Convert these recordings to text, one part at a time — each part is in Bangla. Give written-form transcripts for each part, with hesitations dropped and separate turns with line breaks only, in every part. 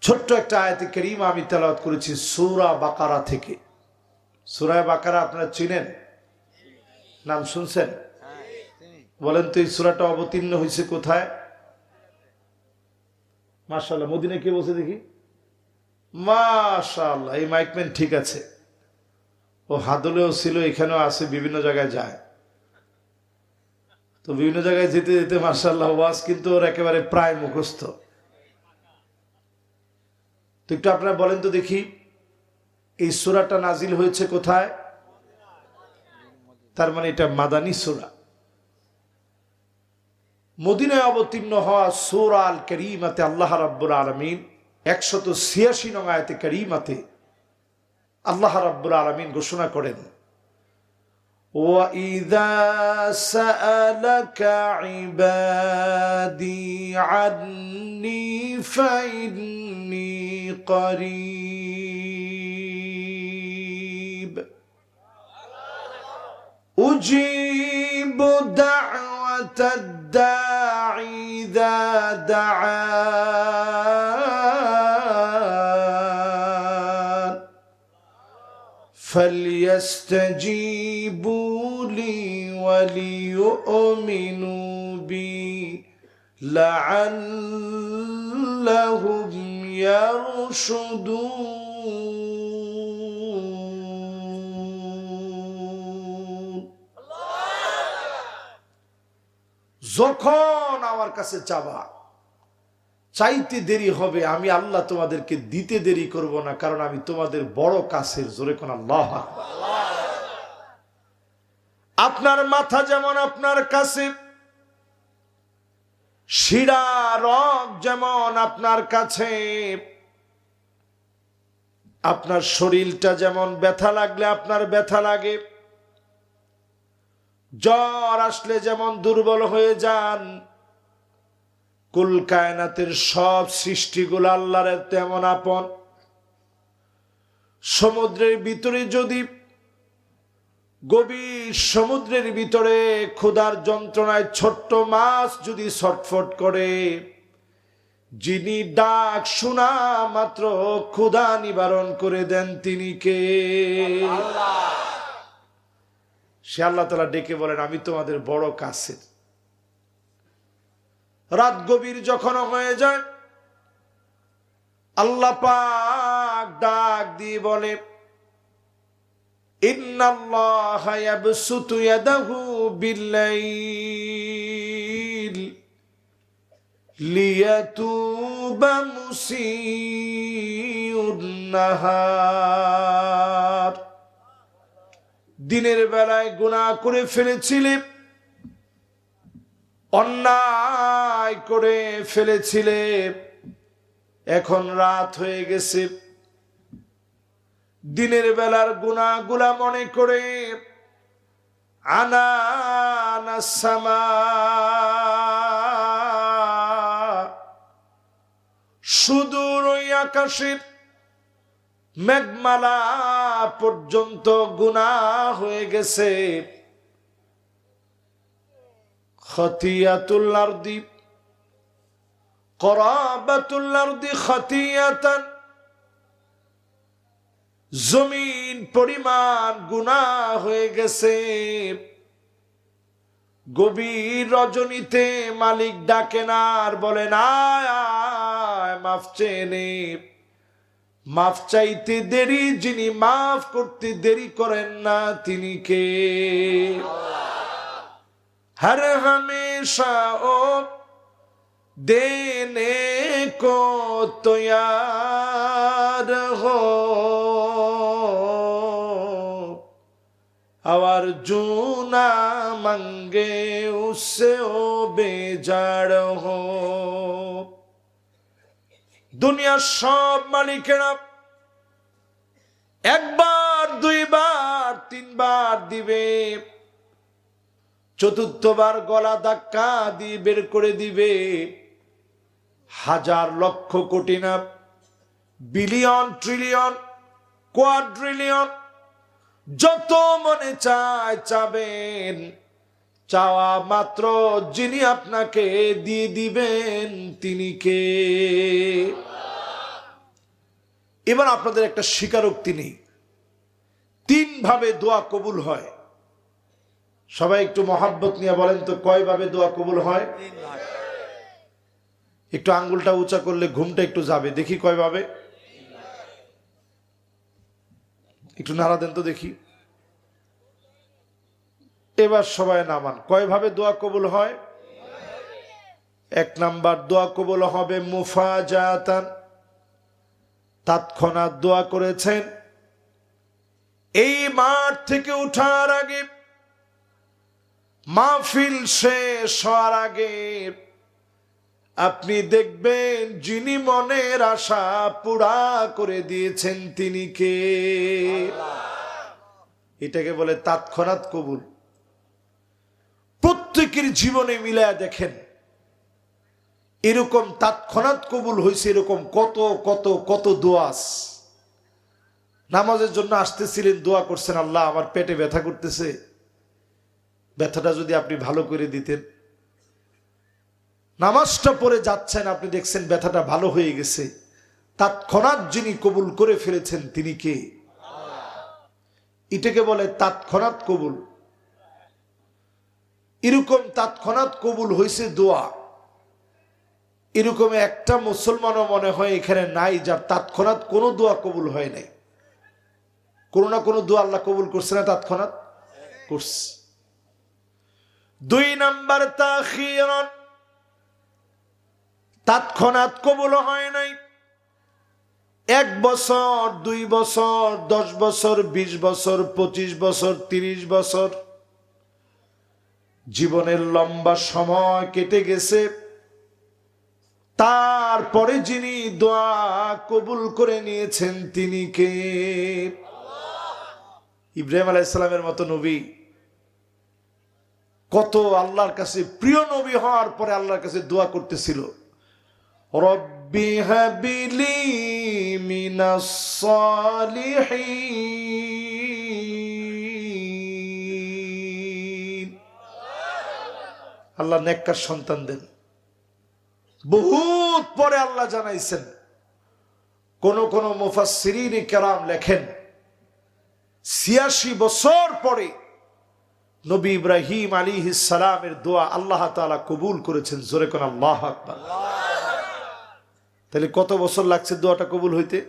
ছোট্ট একটা আয়াতে কারীমা আমি তেলাওয়াত করেছি সূরা বাকারা থেকে। সূরা বাকারা আপনারা চিনেন, নাম শুনছেন? বলেন তো এই সূরাটা অবতীর্ণ হয়েছে কোথায়? মাশাআল্লাহ, মদিনায় কে বসে দেখি? মাশাআল্লাহ, এই মাইকম্যান ঠিক আছে। ও হাদলেও ছিল, এখানেও আছে, বিভিন্ন জায়গায় যায়। তো বিভিন্ন জায়গায় যেতে যেতে মাশাআল্লাহ ওয়াজ কিন্তু ওর একেবারে প্রায় মুখস্থ। তো একটু আপনারা বলেন তো দেখি এই সূরাটা নাজিল হয়েছে কোথায়? তার মানে এটা মাদানী সূরা। মদিনায় অবতীর্ণ হওয়া সূরা আল কারীমাতে আল্লাহ রাব্বুল আলামিন 186 নং আয়াতে কারীমাতে আল্লাহ রাব্বুল আলামিন ঘোষণা করেন, وَإِذَا سَأَلَكَ عِبَادِي عَنِّي فَإِنِّي قَرِيبٌ أُجِيبُ دَعْوَةَ الدَّاعِ إِذَا دَعَانِ فَلْيَسْتَجِيبُوا لِي وَلِيُؤْمِنُوا بِي لَعَلَّهُمْ يَرْشُدُونَ। যখন আমার কাছে চাবা, চাইতে দেরি হবে, আমি আল্লাহ তোমাদেরকে দিতে দেরি করব না, কারণ আমি তোমাদের বড় কাছের। জোরে কোন আল্লাহু আকবার। আপনার মাথা যেমন আপনার কাছে, শিরা রগ যেমন আপনার কাছে, আপনার শরীরটা যেমন ব্যথা লাগলে আপনার ব্যথা লাগে, জ্বর আসলে যেমন দুর্বল হয়ে যান, কুল কায়নাতের সব সৃষ্টিগুলো আল্লাহর তেমন আপন। সমুদ্রের ভিতরে যদি, গভীর সমুদ্রের ভিতরে ক্ষুধার যন্ত্রণায় ছোট্ট মাছ যদি ছটফট করে, যিনি ডাক শোনা মাত্র ক্ষুধা নিবারণ করে দেন তিনি কে? সে আল্লাহ তাআলা ডেকে বলেন, আমি তোমাদের বড় কাছের। রাত গভীর যখন হয়ে যায়, আল্লাহ পাক ডাক দিয়ে বলে, ইন্নাল্লাহা ইয়াবসুতু ইয়াদাহু বিল্লাইল লিয়াতুবা মুসিউন নাহার। দিনের বেলায় গুনাহ করে ফেলেছিলে, অন্যায় করে ফেলেছিলে, এখন রাত হয়ে গেছে, দিনের বেলার গুনাহগুলা মনে করে আনানাস সামা, সুদূর ওই আকাশের মেঘমালা পর্যন্ত গুনাহ হয়ে গেছে। খতিয়াতুল আরদি করাবাতুল আরদি খতিয়াতান, জমিন পরিমাণ গুনাহ হয়ে গেছে। গভীর রজনীতে মালিক ডাকেন আর বলেন, আয় আয় মাফ চেয়ে নে। মাফ চাইতে দেরি, যিনি মাফ করতে দেরি করেন না তিনি কে? हर हमेशा ओ देने को तैयार हो, और जो ना मांगे उससे ओ बेजार हो। दुनिया सब मालिकेरा একবার দুইবার তিনবার দিবে, চতুর্থবার গলা ধাক্কা দিয়ে বের করে দিবে। হাজার লক্ষ কোটি না, বিলিয়ন ট্রিলিয়ন কোয়াড্রিলিয়ন, যত মনে চায় চাবেন, চাওয়া মাত্র যিনি আপনাকে দিয়ে দিবেন তিনি কে? এবার আপনাদের একটা স্বীকারোক্তি নেই, 3 ভাবে দোয়া কবুল হয়। সবাই একটু মহাব্বত নিয়ে বলেন তো, কয় ভাবে দোয়া কবুল হয়? একটু আঙ্গুলটা উঁচা করলে ঘুমটা একটু যাবে, দেখি কয় ভাবে। একটু নাড়া দেন তো দেখি। এবার সবাই নামান, কয় ভাবে দোয়া কবুল হয়? 1 নাম্বার, দোয়া কবুল হবে মুফাজাতান, তৎক্ষণাৎ দোয়া করেছেন, এই মাঠ থেকে উঠার আগে, মাহফিল শেষ হওয়ার আগে আপনি দেখবেন যিনি মনের আশা পুরা করে দিয়েছেন তিনি কে? এটাকে বলে তৎক্ষণাৎ কবুল। প্রত্যেকের জীবনে মিলায়া দেখেন, এরকম তৎক্ষণাৎ কবুল হয়েছে এরকম কত কত কত দোয়া। নামাজের জন্য আসতেছিলেন, দোয়া করছেন, আল্লাহ আমার পেটে ব্যথা করতেছে, ব্যথাটা যদি আপনি ভালো করে দিতেন। নামাজটা পড়ে যাচ্ছেন, আপনি দেখছেন ব্যথাটা ভালো হয়ে গেছে, তৎক্ষণাৎ যিনি কবুল করে ফেলেছেন তিনি কে? এটাকে বলে তৎক্ষণাৎ কবুল। এরকম তৎক্ষণাৎ কবুল হয়েছে দোয়া, এরকম একটা মুসলমানও মনে হয় এখানে নাই যার তৎক্ষণাৎ কোনো দোয়া কবুল হয় নাই। কোনো না কোনো দোয়া আল্লাহ কবুল করছে না, তৎক্ষণাৎ করছে। 2 নাম্বার, তাখিরান, তৎক্ষণাৎ কবুল হয় নাই। 1 বছর, 2 বছর, 10 বছর, 20 বছর, 25 বছর, 30 বছর, জীবনের লম্বা সময় কেটে গেছে, তারপরে যিনি দোয়া কবুল করে নিয়েছেন তিনি কে? ইব্রাহিম আলাইহিস সালামের মতো নবী, কত আল্লাহর কাছে প্রিয় নবী হওয়ার পরে আল্লাহর কাছে দোয়া করতেছিল, রব্বি হাবিলি মিনাস সালিহিন, আল্লাহ নেককার সন্তান দেন। বহুত পরে আল্লাহ জানাইছেন। কোন কোন মুফাসসিরিন কেরাম লেখেন 86 বছর পরে নবী ইব্রাহিম আলাইহিস সালামের দোয়া আল্লাহ তাআলা কবুল করেছেন। জোরে কোন আল্লাহু আকবার। তাহলে কত বছর লাগছে দোয়াটা কবুল হইতে?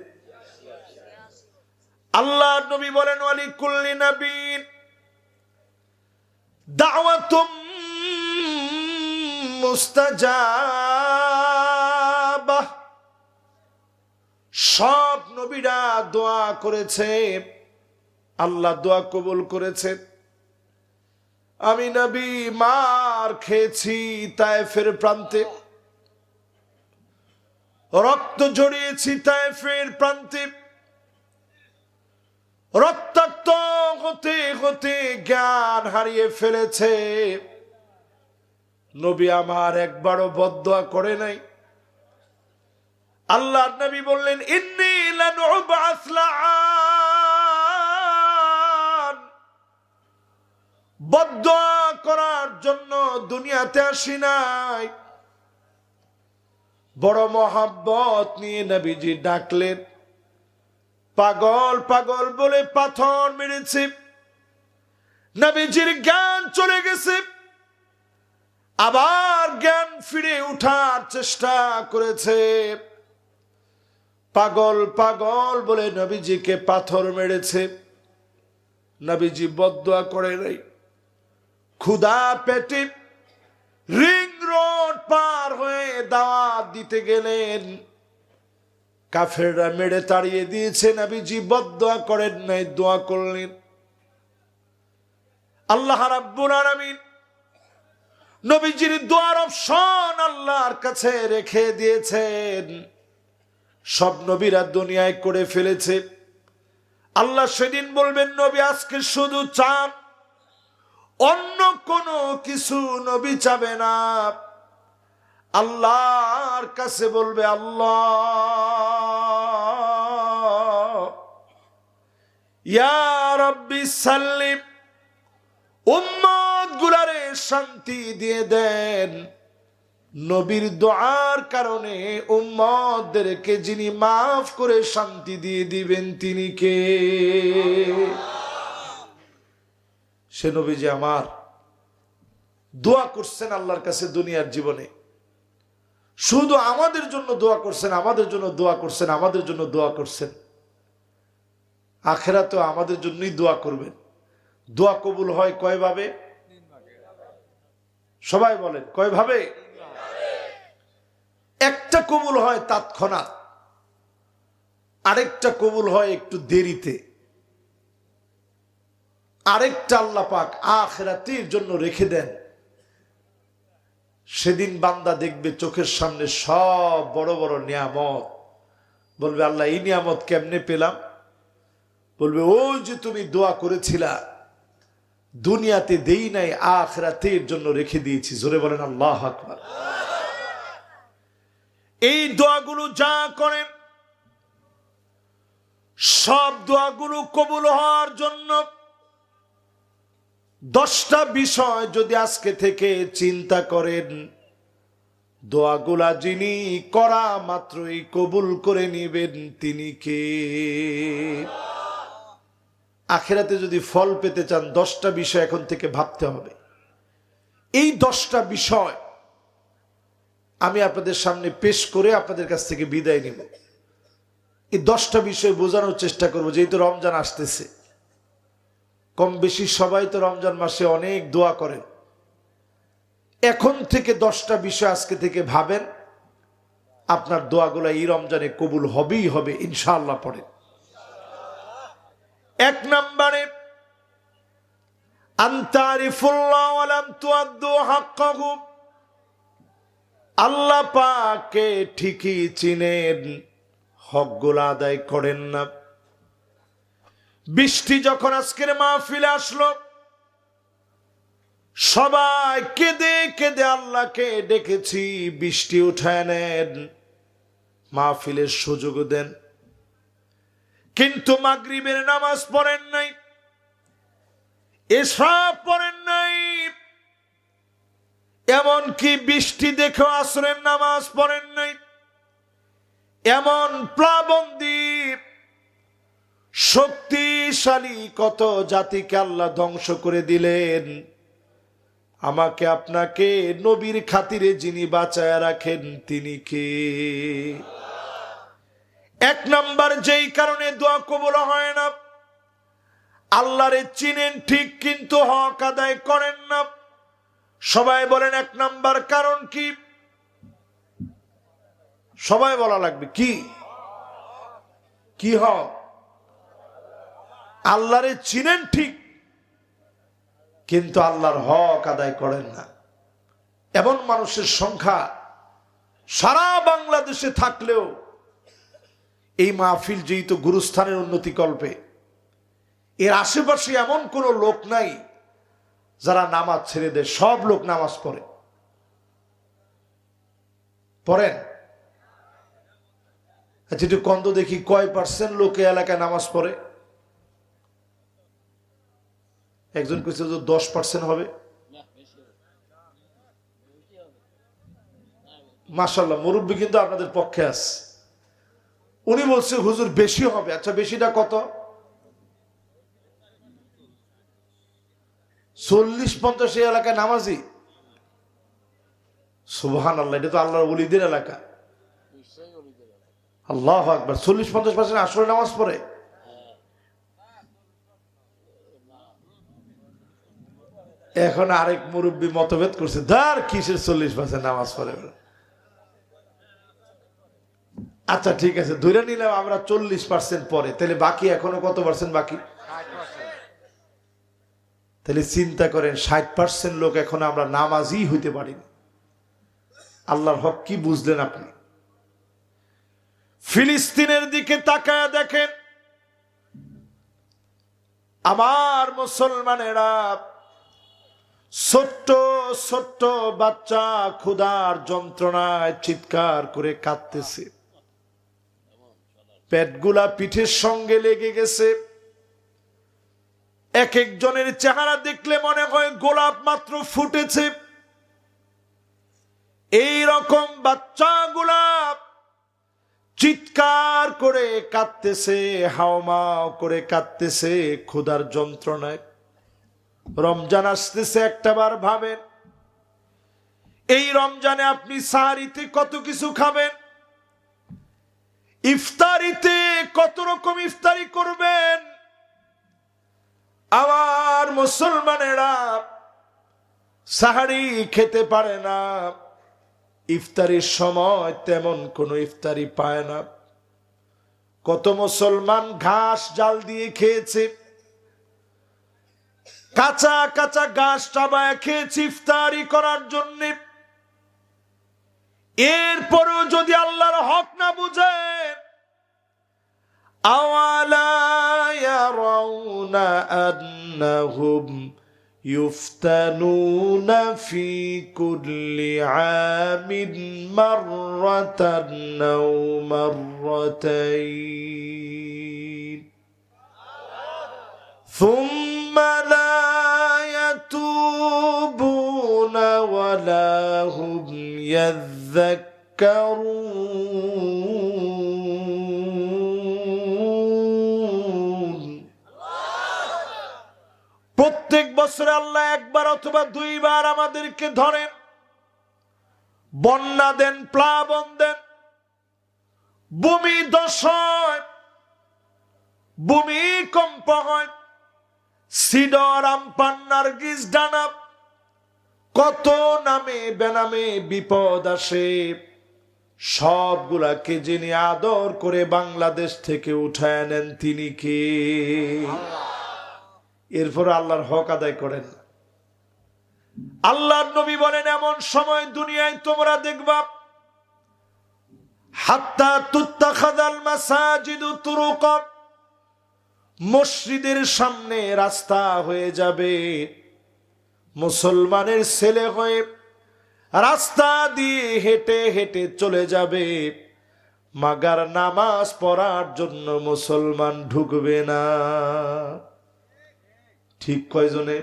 আল্লাহ নবী বলেন, ওয়ালি কুল্লি নাবিয়্যিন দাওয়াতুম মুস্তাজাবা, সব নবীরা দোয়া করেছে, আল্লাহ দোয়া কবুল করেছেন। আমি নবী মার খেয়েছি তায়েফের প্রান্তে, রক্ত ঝরিয়েছি তায়েফের প্রান্তে, রক্তাক্ত হতে হতে জ্ঞান হারিয়ে ফেলেছে। নবী আমার একবারও বদদোয়া করে নাই। আল্লাহর নবী বললেন, ইন্নী লানুবাস লাআন, বদদোয়া করার জন্য দুনিয়াতে আসি নাই। বড় মহাব্বত নিয়ে নবীজি ডাকলেন, পাগল পাগল বলে পাথর মেরেছে, নবীজির জ্ঞান চলে গেছে, আবার জ্ঞান ফিরে উঠার চেষ্টা করেছে। পাগল পাগল বলে নবীজিকে পাথর মেরেছে, নবীজি বদদোয়া করে নাই। ক্ষুধা পেটে রিং রোড পার হয়ে দাওয়াত দিতে গেলেন, কাফেররা মেরে তাড়িয়ে দিয়েছে, নবীজি বদদোয়া করেন নাই, দোয়া করলেন। আল্লাহ রাব্বুল আলামিন নবীজির দোয়ার অপশন আল্লাহর কাছে রেখে দিয়েছেন। সব নবীরা দুনিয়ায় করে ফেলেছে। আল্লাহ সেদিন বলবেন, নবী আজকে শুধু চান, অন্য কোনো কিছু নবী চাবে না। আল্লাহর কাছে বলবে, আল্লাহ ইয়া রাব্বি সাল্লিম, উম্মত গুলারে শান্তি দিয়ে দেন, নবীর দোয়ার কারণে উম্মতদেরকে যিনি মাফ করে শান্তি দিয়ে দিবেন তিনি কে? সে নবীজি আমার দোয়া করছেন আল্লাহর কাছে দুনিয়ার জীবনে, শুধু আমাদের জন্য দোয়া করছেন, আমাদের জন্য দোয়া করছেন, আমাদের জন্য দোয়া করছেন। আখিরাতেও আমাদের জন্যই দোয়া করবেন। দোয়া কবুল হয় কয় ভাবে? সবাই বলেন কয় ভাবে? একটা কবুল হয় তৎক্ষণাৎ, আরেকটা কবুল হয় একটু দেরিতে, আরেকটা আল্লাহ পাক আখিরাতের জন্য রেখে দেন। সেদিন বান্দা দেখবে চোখের সামনে সব বড় বড় নিয়ামত, বলবে আল্লাহ এই নিয়ামত কেমনে পেলাম? বলবে ওই যে তুমি দোয়া করেছিলা, দুনিয়াতে দেই নাই, আখিরাতের জন্য রেখে দিয়েছি। জোরে বলেন আল্লাহু আকবার। এই দোয়াগুলো যা করেন সব দোয়াগুলো কবুল হওয়ার জন্য 10টা বিষয় যদি আজকে থেকে চিন্তা করেন, দোয়াগুলা যিনি করা মাত্রই কবুল করে নিবেন তিনি কে? আখিরাতে যদি ফল পেতে চান 10টা বিষয় এখন থেকে ভাবতে হবে। এই 10টা বিষয় আমি আপনাদের সামনে পেশ করে আপনাদের কাছ থেকে বিদায় নিব। এই 10টা বিষয় বোঝানোর চেষ্টা করব, যেহেতু রমজান আসতেছে। কম বেশি সবাই তো রমজান মাসে অনেক দোয়া করেন। এখন থেকে 10টা বিষয় আজকে থেকে ভাবেন, আপনার দোয়াগুলো এই রমজানে কবুল হবেই হবে ইনশাআল্লাহ। পড়ে 1 নম্বরে আনতারিফুল্লাহ ওয়া লাম তুআদ্দু হাক্কাহু। আল্লাহ পাককে ঠিকই চিনেন, হকগুলো আদায় করেন না। বৃষ্টি যখন আজকের মাহফিলে আসলো, সবাই কেঁদে কেঁদে আল্লাহকে ডেকেছি, বৃষ্টি উঠায় নেন, মাহফিলের সুযোগ দেন। কিন্তু মাগরিবের নামাজ পড়েন নাই, এশা পড়েন নাই, এমনকি বৃষ্টি দেখেও আসরের নামাজ পড়েন নাই। এমন প্লাবন্দি শক্তিশালী কত জাতিকে আল্লাহ ধ্বংস করে দিলেন। আমাকে আপনাকে নবীর খাতিরে যিনি বাঁচায় রাখেন তিনি কে? 1 নাম্বার যেই কারণে দোয়া কবুল হয় না, আল্লাহরে চিনেন ঠিক কিন্তু হক আদায় করেন না। সবাই বলেন 1 নাম্বার কারণ কি? সবাই বলা লাগবে কি কি? হক। আল্লাহরে চিনেন ঠিক কিন্তু আল্লাহর হক আদায় করেন না। এমন মানুষের সংখ্যা সারা বাংলাদেশে থাকলেও এই মাহফিল যেহেতু গুরুস্থানের উন্নতি কল্পে, এর আশেপাশে এমন কোনো লোক নাই যারা নামাজ ছেড়ে দেয়। সব লোক নামাজ পড়ে। পড়েন? আচ্ছা একটু কন্দ দেখি, কয় % লোক এই এলাকায় নামাজ পড়ে? একজন কইছে যে 10% হবে। মাশাআল্লাহ, মুরব্বী কিন্তু আপনাদের পক্ষে আছে। উনি বলছে হুজুর বেশি হবে। আচ্ছা বেশিটা কত? 40-50 এই এলাকায় নামাজি? সুবহানাল্লাহ, এটা তো আল্লাহর ওলিদের এলাকা। আল্লাহু আকবার। 40-50% আসরে নামাজ পড়ে। এখন আরেক মুরব্বী মতভেদ করছে, দার কিসের 40% নামাজ পড়ে। আচ্ছা ঠিক আছে, ধরে নিলাম আমরা 40% পরে, তাহলে বাকি এখনো কত % বাকি? তাহলে চিন্তা করেন 60% লোক এখন আমরা নামাজই হইতে পারিনি। আল্লাহর হক কি বুঝলেন আপনি? ফিলিস্তিনের দিকে তাকায় দেখেন, আমার মুসলমানেরা ছোট্ট ছোট্ট বাচ্চা ক্ষুধার যন্ত্রণায় চিৎকার করে কাঁদতেছে। পেটগুলা পিঠের সঙ্গে লেগে গেছে। এক একজনের চেহারা দেখলে মনে হয় গোলাপ মাত্র ফুটেছে। এই রকম বাচ্চাগুলা চিৎকার করে কাঁদতেছে, হাওমাও করে কাঁদতেছে ক্ষুধার যন্ত্রণায়। রমজান আসতেছে, একটাবার ভাবেন এই রমজানে আপনি সাহারিতে কত কিছু খাবেন, ইফতারিতে কত রকম ইফতারি করবেন। আমার মুসলমানেরা সাহারি খেতে পারে না, ইফতারির সময় তেমন কোনো ইফতারি পায় না। কত মুসলমান ঘাস জাল দিয়ে খেয়েছে, কাঁচা কাঁচা ঘাস চাবায় খেয়েছে ইফতারি করার জন্য। এরপরেও যদি আল্লাহর হক না বুঝেন, আওয়ালা ইয়ারাউনা আন্নাহুম ইফতানুনা ফি কুল্লি আমিন মাররাতান আও মাররাতাইন সুম্মা লা ইয়াতুবুনা ওয়ালা হুম ইয়াযাক্কারুন। প্রত্যেক বছরে আল্লাহ একবার অথবা দুইবার আমাদেরকে ধরেন, বন্যা দেন, প্লাবন দেন, ভূমি ধস হয়, ভূমিকম্প হয়, সিডর, আমপান, নার্গিস, ডানা, কত নামে বেনামে বিপদ আসে। সবগুলাকে যিনি আদর করে বাংলাদেশ থেকে উঠায় নেন তিনি কে? এরপর আল্লাহর হক আদায় করেন। আল্লাহর নবী বলেন, এমন সময় দুনিয়ায় তোমরা দেখবা হাত্তা তুত্তাখাযাল মাসাজিদু তুরুকা, মসজিদের সামনে রাস্তা হয়ে যাবে, মুসলমানের ছেলে হয়ে রাস্তা দিয়ে হেঁটে হেঁটে চলে যাবে, মাগার নামাজ পড়ার জন্য মুসলমান ঢুকবে না। ঠিক কয়জনে?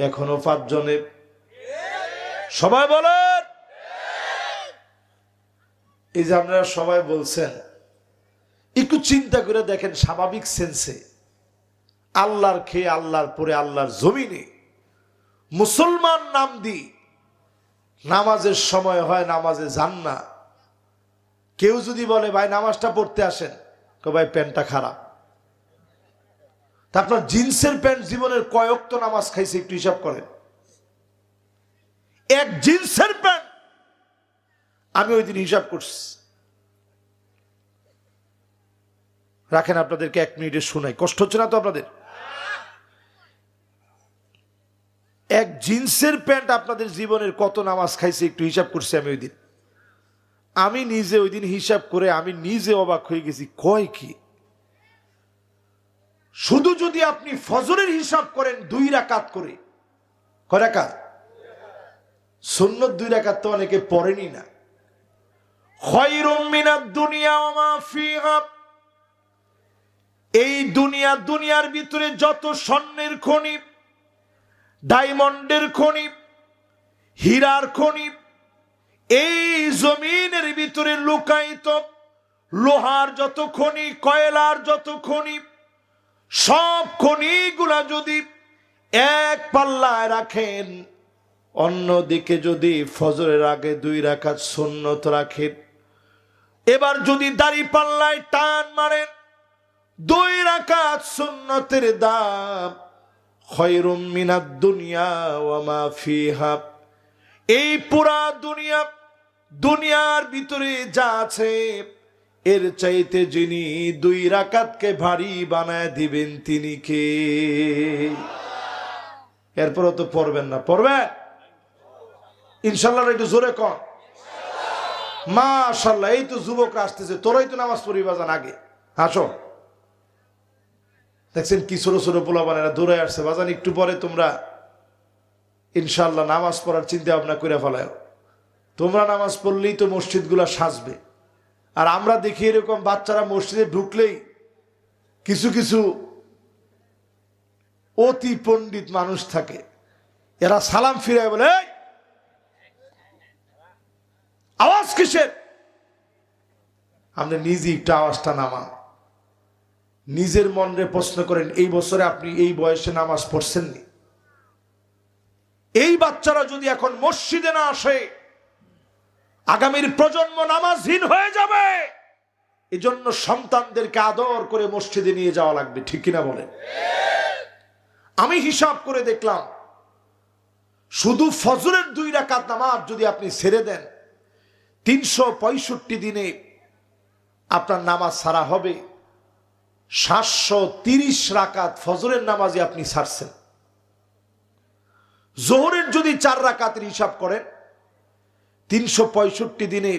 এখনো 5 জনে। সবাই বলেন। এই যে আপনারা সবাই বলছেন, একটু চিন্তা করে দেখেন, স্বাভাবিক সেন্সে আল্লাহর খেয়ে আল্লাহর পরে আল্লাহর জমিনে মুসলমান নাম দি নামাজের সময় হয়, নামাজে যান না। কেউ যদি বলে ভাই নামাজটা পড়তে আসেন, ভাই প্যান্টটা খারাপ। তা আপনার জিন্সের প্যান্ট জীবনের কয়েকত নামাজ খাইছে একটু হিসাব করেন। এক জিন্সের প্যান্ট আমি ওই দিন হিসাব করছি। রাখেন, আপনাদেরকে 1 মিনিটে শোনাই, কষ্ট হচ্ছে না তো আপনাদের? এক জিন্সের প্যান্ট আপনাদের জীবনের কত নামাজ খাইছে একটু হিসাব করছি আমি ওই দিন। আমি নিজে ওই দিন হিসাব করে আমি নিজে অবাক হয়ে গেছি। কয় কি, শুধু যদি আপনি ফজরের হিসাব করেন 2 রাকাত করে, কয় রাকাত? সুন্নত 2 রাকাত তো অনেকে পড়েনি না। খায়রুম মিনাদ দুনিয়া ওয়া মা ফিহা, এই দুনিয়ার ভিতরে যত স্বর্ণের খনি, ডায়মন্ডের খনি, হীরার খনি, এই জমিনের ভিতরে লুকায়িত লোহার যত খনি, কয়লার যত খনি, সব খনিগুলা যদি এক পাল্লায় রাখেন, অন্যদিকে যদি ফজরের আগে 2 রাকাত সুন্নত রাখেন, এবার যদি দাড়ি পাল্লায় টান মারেন, 2 রাকাত সুন্নতের দাম খায়রুম মিনাদ দুনিয়া ওয়া মা ফিহা। এই পুরা দুনিয়ার ভিতরে যা আছে এর চাইতে যিনি 2 রাকাতকে ভারী বানায় দিবেন তিনি কে? এরপরও তো পড়বেন না? পড়বেন ইনশাল্লাহ। একটু জোরে কর মাশাআল্লাহ। এই তো যুবকরা আসতেছে, তোরাই তো নামাজ পড়ি বাজান আগে, আসো। দেখছেন কি ছোট ছোট পোলাপানেরা দৌড়ে আসছে বাজান। একটু পরে তোমরা ইনশাল্লাহ নামাজ পড়ার চিন্তা ভাবনা করে ফেলায়। তোমরা নামাজ পড়লেই তো মসজিদগুলা সাজবে। আর আমরা দেখি এরকম বাচ্চারা মসজিদে ঢুকলেই কিছু কিছু অতি পণ্ডিত মানুষ থাকে, এরা সালাম ফিরায় বলে আওয়াজ কিসের? আপনি নিজে একটু আওয়াজটা নামান, নিজের মনে প্রশ্ন করেন, এই বছরে আপনি এই বয়সে নামাজ পড়ছেননি? এই বাচ্চারা যদি এখন মসজিদে না আসে, আগামীর প্রজন্ম নামাজহীন হয়ে যাবে। এজন্য সন্তানদেরকে আদর করে মসজিদে নিয়ে যাওয়া লাগবে, ঠিক কিনা বলেন? আমি হিসাব করে দেখলাম, শুধু ফজরের 2 রাকাত নামাজ যদি আপনি ছেড়ে দেন, 365 দিনে আপনার নামাজ ছাড়া হবে 730 রাকাত ফজরের নামাজে আপনি ছাড়ছেন। জোহরের যদি 4 রাকাতের হিসাব করেন, 365 দিনে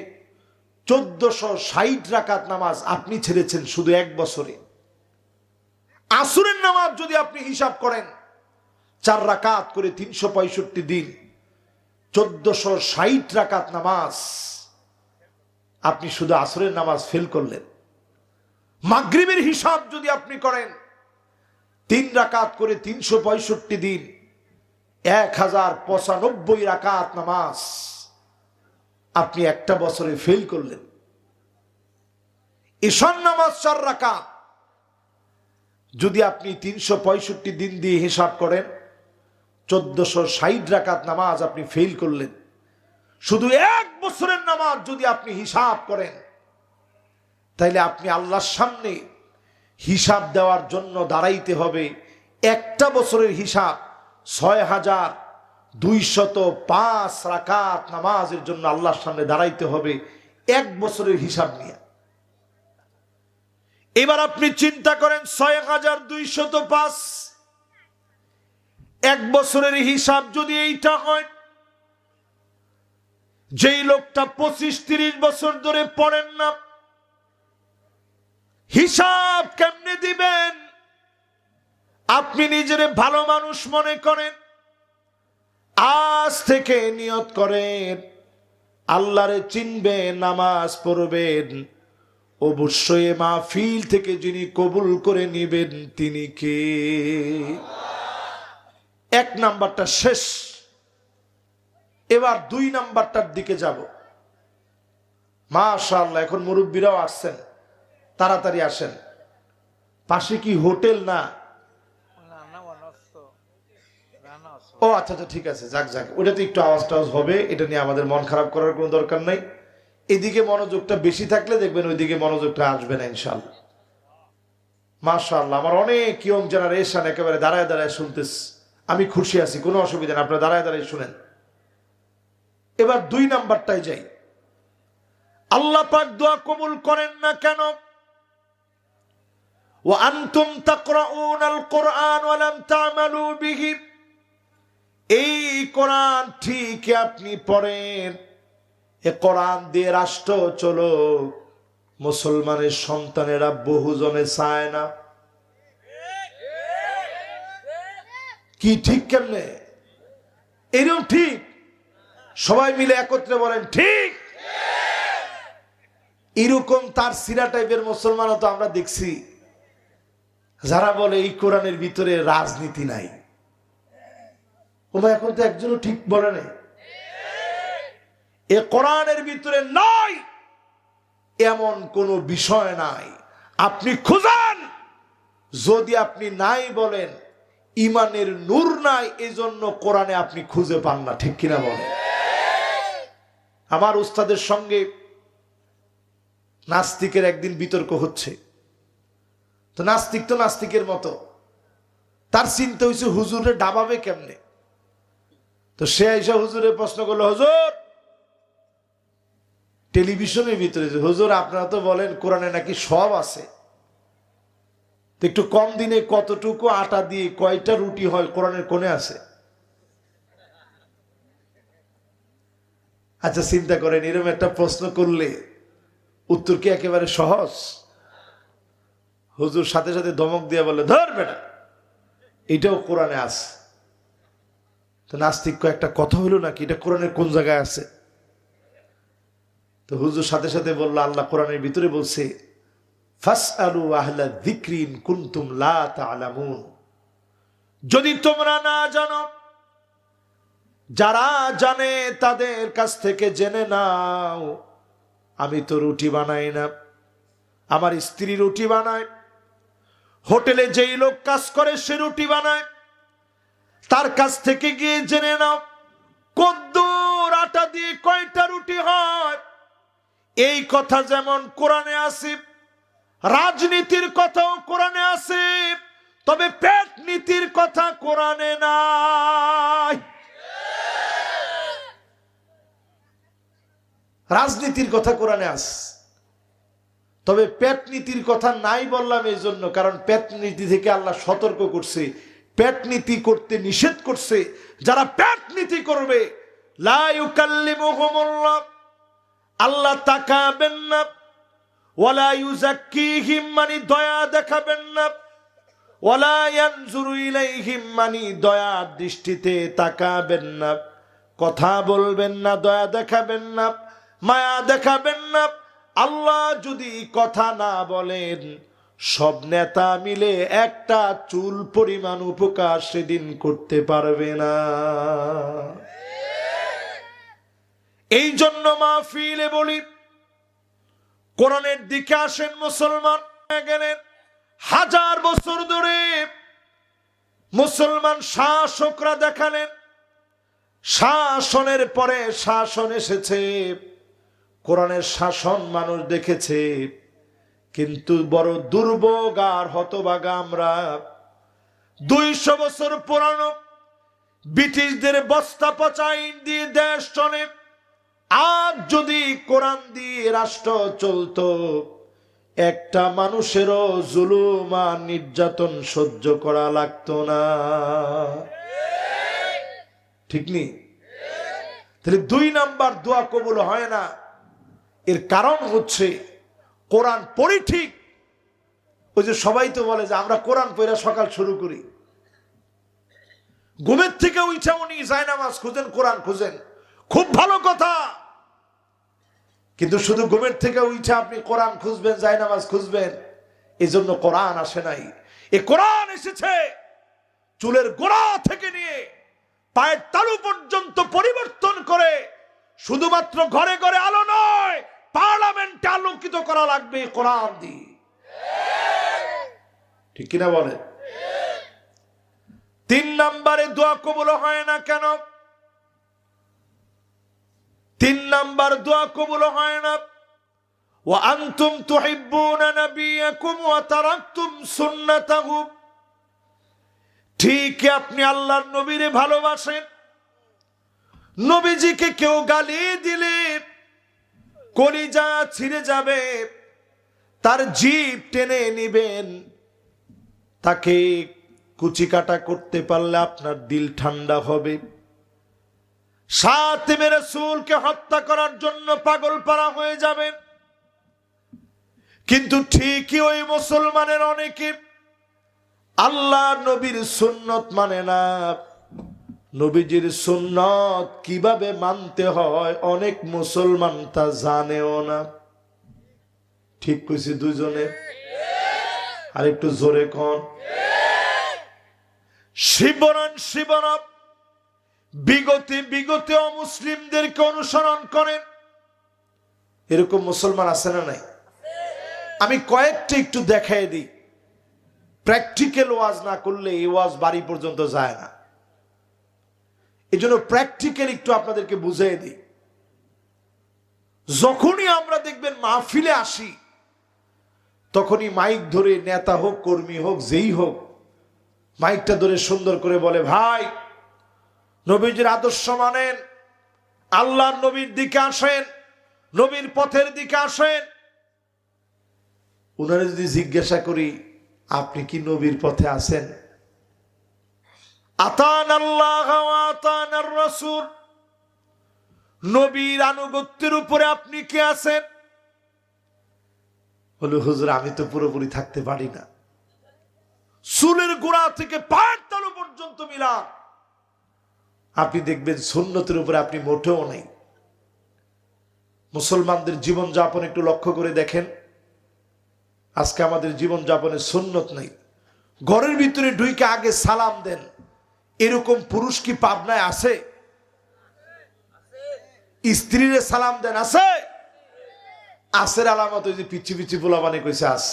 1460 রাকাত নামাজ আপনি ছেড়েছেন শুধু 1 বছরে। আসরের নামাজ যদি আপনি হিসাব করেন 4 রাকাত করে 365 দিন, 1460 রাকাত নামাজ আপনি শুধু আসরের নামাজ ফেল করলেন। মাগরিবের হিসাব যদি আপনি করেন 3 রাকাত করে 365 দিন, 1095 রাকাত নামাজ আপনি একটা বছরে ফেল করলেন। ঈশার নামাজ 4 রাকাত যদি আপনি 365 দিন দিয়ে হিসাব করেন, 1460 রাকাত নামাজ আপনি ফেল করলেন। শুধু 1 বছরের নামাজ যদি আপনি হিসাব করেন, তাইলে আপনি আল্লাহর সামনে হিসাব দেওয়ার জন্য দাঁড়াইতে হবে। একটা বছরের হিসাব 6205 রাকাত নামাজের জন্য আল্লাহর সামনে দাঁড়াইতে হবে 1 বছরের হিসাব নিয়ে। এবার আপনি চিন্তা করেন 6205 1 বছরের হিসাব যদি এইটা হয়, যেই লোকটা 25-30 বছর ধরে পড়েন না, হিসাব কেমনে দিবেন? আপনি নিজেরে ভালো মানুষ মনে করেন, আজ থেকে নিয়ত করেন আল্লাহরে চিনবেন, নামাজ পড়বেন, অবশ্যই মাহফিল থেকে যিনি কবুল করে নিবেন তিনি কে? 1 নাম্বারটা শেষ। এবার 2 নাম্বারটার দিকে যাব। মাশাআল্লাহ, এখন মুরব্বীরাও আসছেন, তাড়াতাড়ি আসেন। পাশে কি হোটেল? না, ও আচ্ছা আচ্ছা, ঠিক আছে, যাক যাক, ওটাতে একটু আওয়াজ টাওয়াজ হবে, এটা নিয়ে আমাদের মন খারাপ করার কোনো দরকার নাই। এদিকে মনোযোগটা বেশি থাকলে দেখবেন ওইদিকে মনোযোগটা আসবে না ইনশাআল্লাহ। মাশাআল্লাহ, আমার অনেক ইয়ং জেনারেশন একেবারে দাঁড়ায় দাঁড়ায় শুনতেছে। আমি খুশি আছি, কোনো অসুবিধা নেই, আপনারা দাঁড়ায় দাঁড়ায় শুনেন। এবার 2 নাম্বারটাই যাই। আল্লাহ পাক দোয়া কবুল করেন না কেন? ওয়া আনতুম তাকরাউনাল কুরআন ওয়া লাম তা'মালু বিহি। এই কোরআন ঠিক আপনি পড়েন, এ কোরআন দিয়ে রাষ্ট্র চলো, মুসলমানের সন্তানেরা বহুজনে চায় না। কি ঠিক? কেমনে এরকম ঠিক? সবাই মিলে একত্রে বলেন ঠিক। এরকম তার সিরা টাইপের মুসলমানও তো আমরা দেখছি, যারা বলে এই কোরআনের ভিতরে রাজনীতি নাই। ও ভাই, এখন তো একজনও ঠিক বলে নাই। এ কোরআনের ভিতরে নাই এমন কোন বিষয় নাই। আপনি খুঁজান, যদি আপনি নাই বলেন ইমানের নূর নাই, এজন্য কোরআনে আপনি খুঁজে পান না, ঠিক কিনা বলেন? আমার উস্তাদের সঙ্গে নাস্তিকের একদিন বিতর্ক হচ্ছে। তো নাস্তিক তো নাস্তিকের মতো, তার চিন্তা হয়েছে হুজুরে ডাবাবে কেমনে। তো সে এসে হুজুরে প্রশ্ন করলো, হুজুর টেলিভিশনের ভিতরে যে হুজুর আপনারা তো বলেন কোরআনে নাকি সব আছে, তো একটু কম দিনে কতটুকু আটা দিয়ে কয়টা রুটি হয় কোরআনের কোণে আছে? আচ্ছা চিন্তা করেন, এরকম একটা প্রশ্ন করলে উত্তর কি একেবারে সহজ? হুজুর সাথে সাথে ধমক দিয়ে বলে, ধর বেটা, এটাও কোরআনে আছে। তো নাস্তিক একটা কথা হইল নাকি, এটা কোরআনের কোন জায়গায় আছে? তো হুজুর সাথে সাথে বলল, আল্লাহ কোরআনের ভিতরে বলছে, ফাসআলু আহলা যিকরি ইন কুনতুম লা তা'লামুন। যদি তোমরা না জানো যারা জানে তাদের কাছ থেকে জেনে নাও, আমি তো রুটি বানাই না, আমার স্ত্রী রুটি বানায়। হোটেলে যেই লোক কাজ করে সে রুটি বানায়, তার কাছ থেকে গিয়ে জেনে নাও কদ্দুর আটা দিয়ে কয়টা রুটি হয়। এই কথা যেমন কোরআনে আছে, রাজনীতির কথাও কোরআনে আছে, তবে পেট নীতির কথা কোরআনে নাই। রাজনীতির কথা কোরআনে আছে, তবে পেট নীতির কথা নাই বললাম এই জন্য, কারণ পেট নীতি থেকে আল্লাহ সতর্ক করছে, পেট নীতি করতে নিষেধ করছে। যারা পেট নীতি করবে, লা ইউকাল্লিমুহুমুল্লাহ, আল্লাহ তাকাবেন না, ওয়ালা ইউযাক্কিহিম, মানে দয়া দেখাবেন না, ওয়ালা ইয়ানজুরু ইলাইহিম, মানে দয়া দৃষ্টিতে তাকাবেন না, কথা বলবেন না, দয়া দেখাবেন না, মায়া দেখাবেন না। আল্লাহ যদি কথা না বলেন, সব নেতা মিলে একটা চুল পরিমাণ উপকার সেদিন করতে পারবে না। এই জন্য মাহফিলে বলি, কোরআনের দিকে আসেন মুসলমান। গেলেন হাজার বছর ধরে মুসলমান শাসকরা দেখালেন, শাসনের পরে শাসন এসেছে, কোরআনের শাসন মানুষ দেখেছে, কিন্তু বড় দুর্ভোগ আর হতভাগা আমরা। 200 বছর পুরানো ব্রিটিশদের বস্তা পচা আইন দিয়ে দেশ চলে। আজ যদি কোরআন দিয়ে রাষ্ট্র চলতো, একটা মানুষেরও জুলুম আর নির্যাতন সহ্য করা লাগতো না, ঠিক নেই? তাহলে 2 নাম্বার দোয়া কবুল হয় না, এর কারণ হচ্ছে কোরআন পড়ি ঠিক। ওই যে সবাই তো বলে যে আমরা কোরআন পড়া সকাল শুরু করি, ঘুমের থেকে উঠা উনি জায়নামাজ খুঁজেন, কোরআন খুঁজেন, খুব ভালো কথা, কিন্তু শুধু ঘুমের থেকে উঠে আপনি কোরআন খুঁজবেন, জায়নামাজ খুঁজবেন, এই জন্য কোরআন আসে নাই। এই কোরআন এসেছে চুলের গোড়া থেকে নিয়ে পায়ের তালু পর্যন্ত পরিবর্তন করে। শুধুমাত্র ঘরে ঘরে আলো নয়, পার্লামেন্টে আলোকিত করা লাগবে কোরআন দিয়ে, ঠিক কিনা বলেন? 3 নম্বরে দোয়া কবুল হয় না কেন? 3 নাম্বার দোয়া কবুল হয় না, ওয়া আনতুম তুহিব্বুনা নাবিয়াকুম ওয়া তারাকতুম সুন্নাতাহু। ঠিক আপনি আল্লাহর নবীরে ভালোবাসেন, নবীজিকে কেউ গালি দিলে কলিজা ছিঁড়ে যাবে, তার জিভ টেনে নিবেন, তাকে কুচি কাটা করতে পারলে আপনার দিল ঠান্ডা হবে। সাতিমে রাসূলকে হত্যা করার জন্য পাগল পারা হয়ে যাবেন। কিন্তু ঠিকই ওই মুসলমানের অনেকে আল্লাহ নবীর সুন্নত মানে না। নবীজির সুন্নত কিভাবে মানতে হয় অনেক মুসলমান তা জানেও না। ঠিক কইছি দুজনে? আর একটু জোরে কোন। শিবরণ শিবরণ বিগতে অমুসলিমদেরকে অনুসরণ করেন, এরকম মুসলমান আছে না নাই? আমি কয়েকটা একটু দেখাই দিই। প্র্যাকটিক্যাল ওয়াজ না করলে এই ওয়াজ বাড়ি পর্যন্ত যায় না, এই জন্য প্র্যাকটিক্যাল একটু আপনাদেরকে বুঝিয়ে দিই। যখনই আমরা দেখবেন মাহফিলে আসি, তখনই মাইক ধরে নেতা হোক কর্মী হোক যেই হোক, মাইকটা ধরে সুন্দর করে বলে, ভাই নবীজির আদর্শ মানেন, আল্লাহর নবীর দিকে আসেন, নবীর পথের দিকে আসেন। উনারা যদি জিজ্ঞাসা করি আপনি কি নবীর পথে আছেন? আতান আল্লাহ ওয়া আতানার রাসূল, নবীর আনুগত্যের উপরে আপনি কি আছেন? বলে হুজুর আমি তো পুরোপুরি থাকতে পারি না, চুলের গোড়া থেকে পায়ের তালু পর্যন্ত মিলান। আপনি দেখবেন সুন্নতের উপরে আপনি মোটেও নেই। মুসলমানদের জীবন যাপন একটু লক্ষ্য করে দেখেন, আজকে আমাদের জীবন যাপনে সুন্নত নেই। ঘরের ভিতরে ঢুকে আগে সালাম দেন, এরকম পুরুষ কি পাবনায় আছে? স্ত্রীরে সালাম দেন, আছে? আসের আলামত ওই যে পিচ্ছি পিচ্ছি পোলাপানি কইছে আস।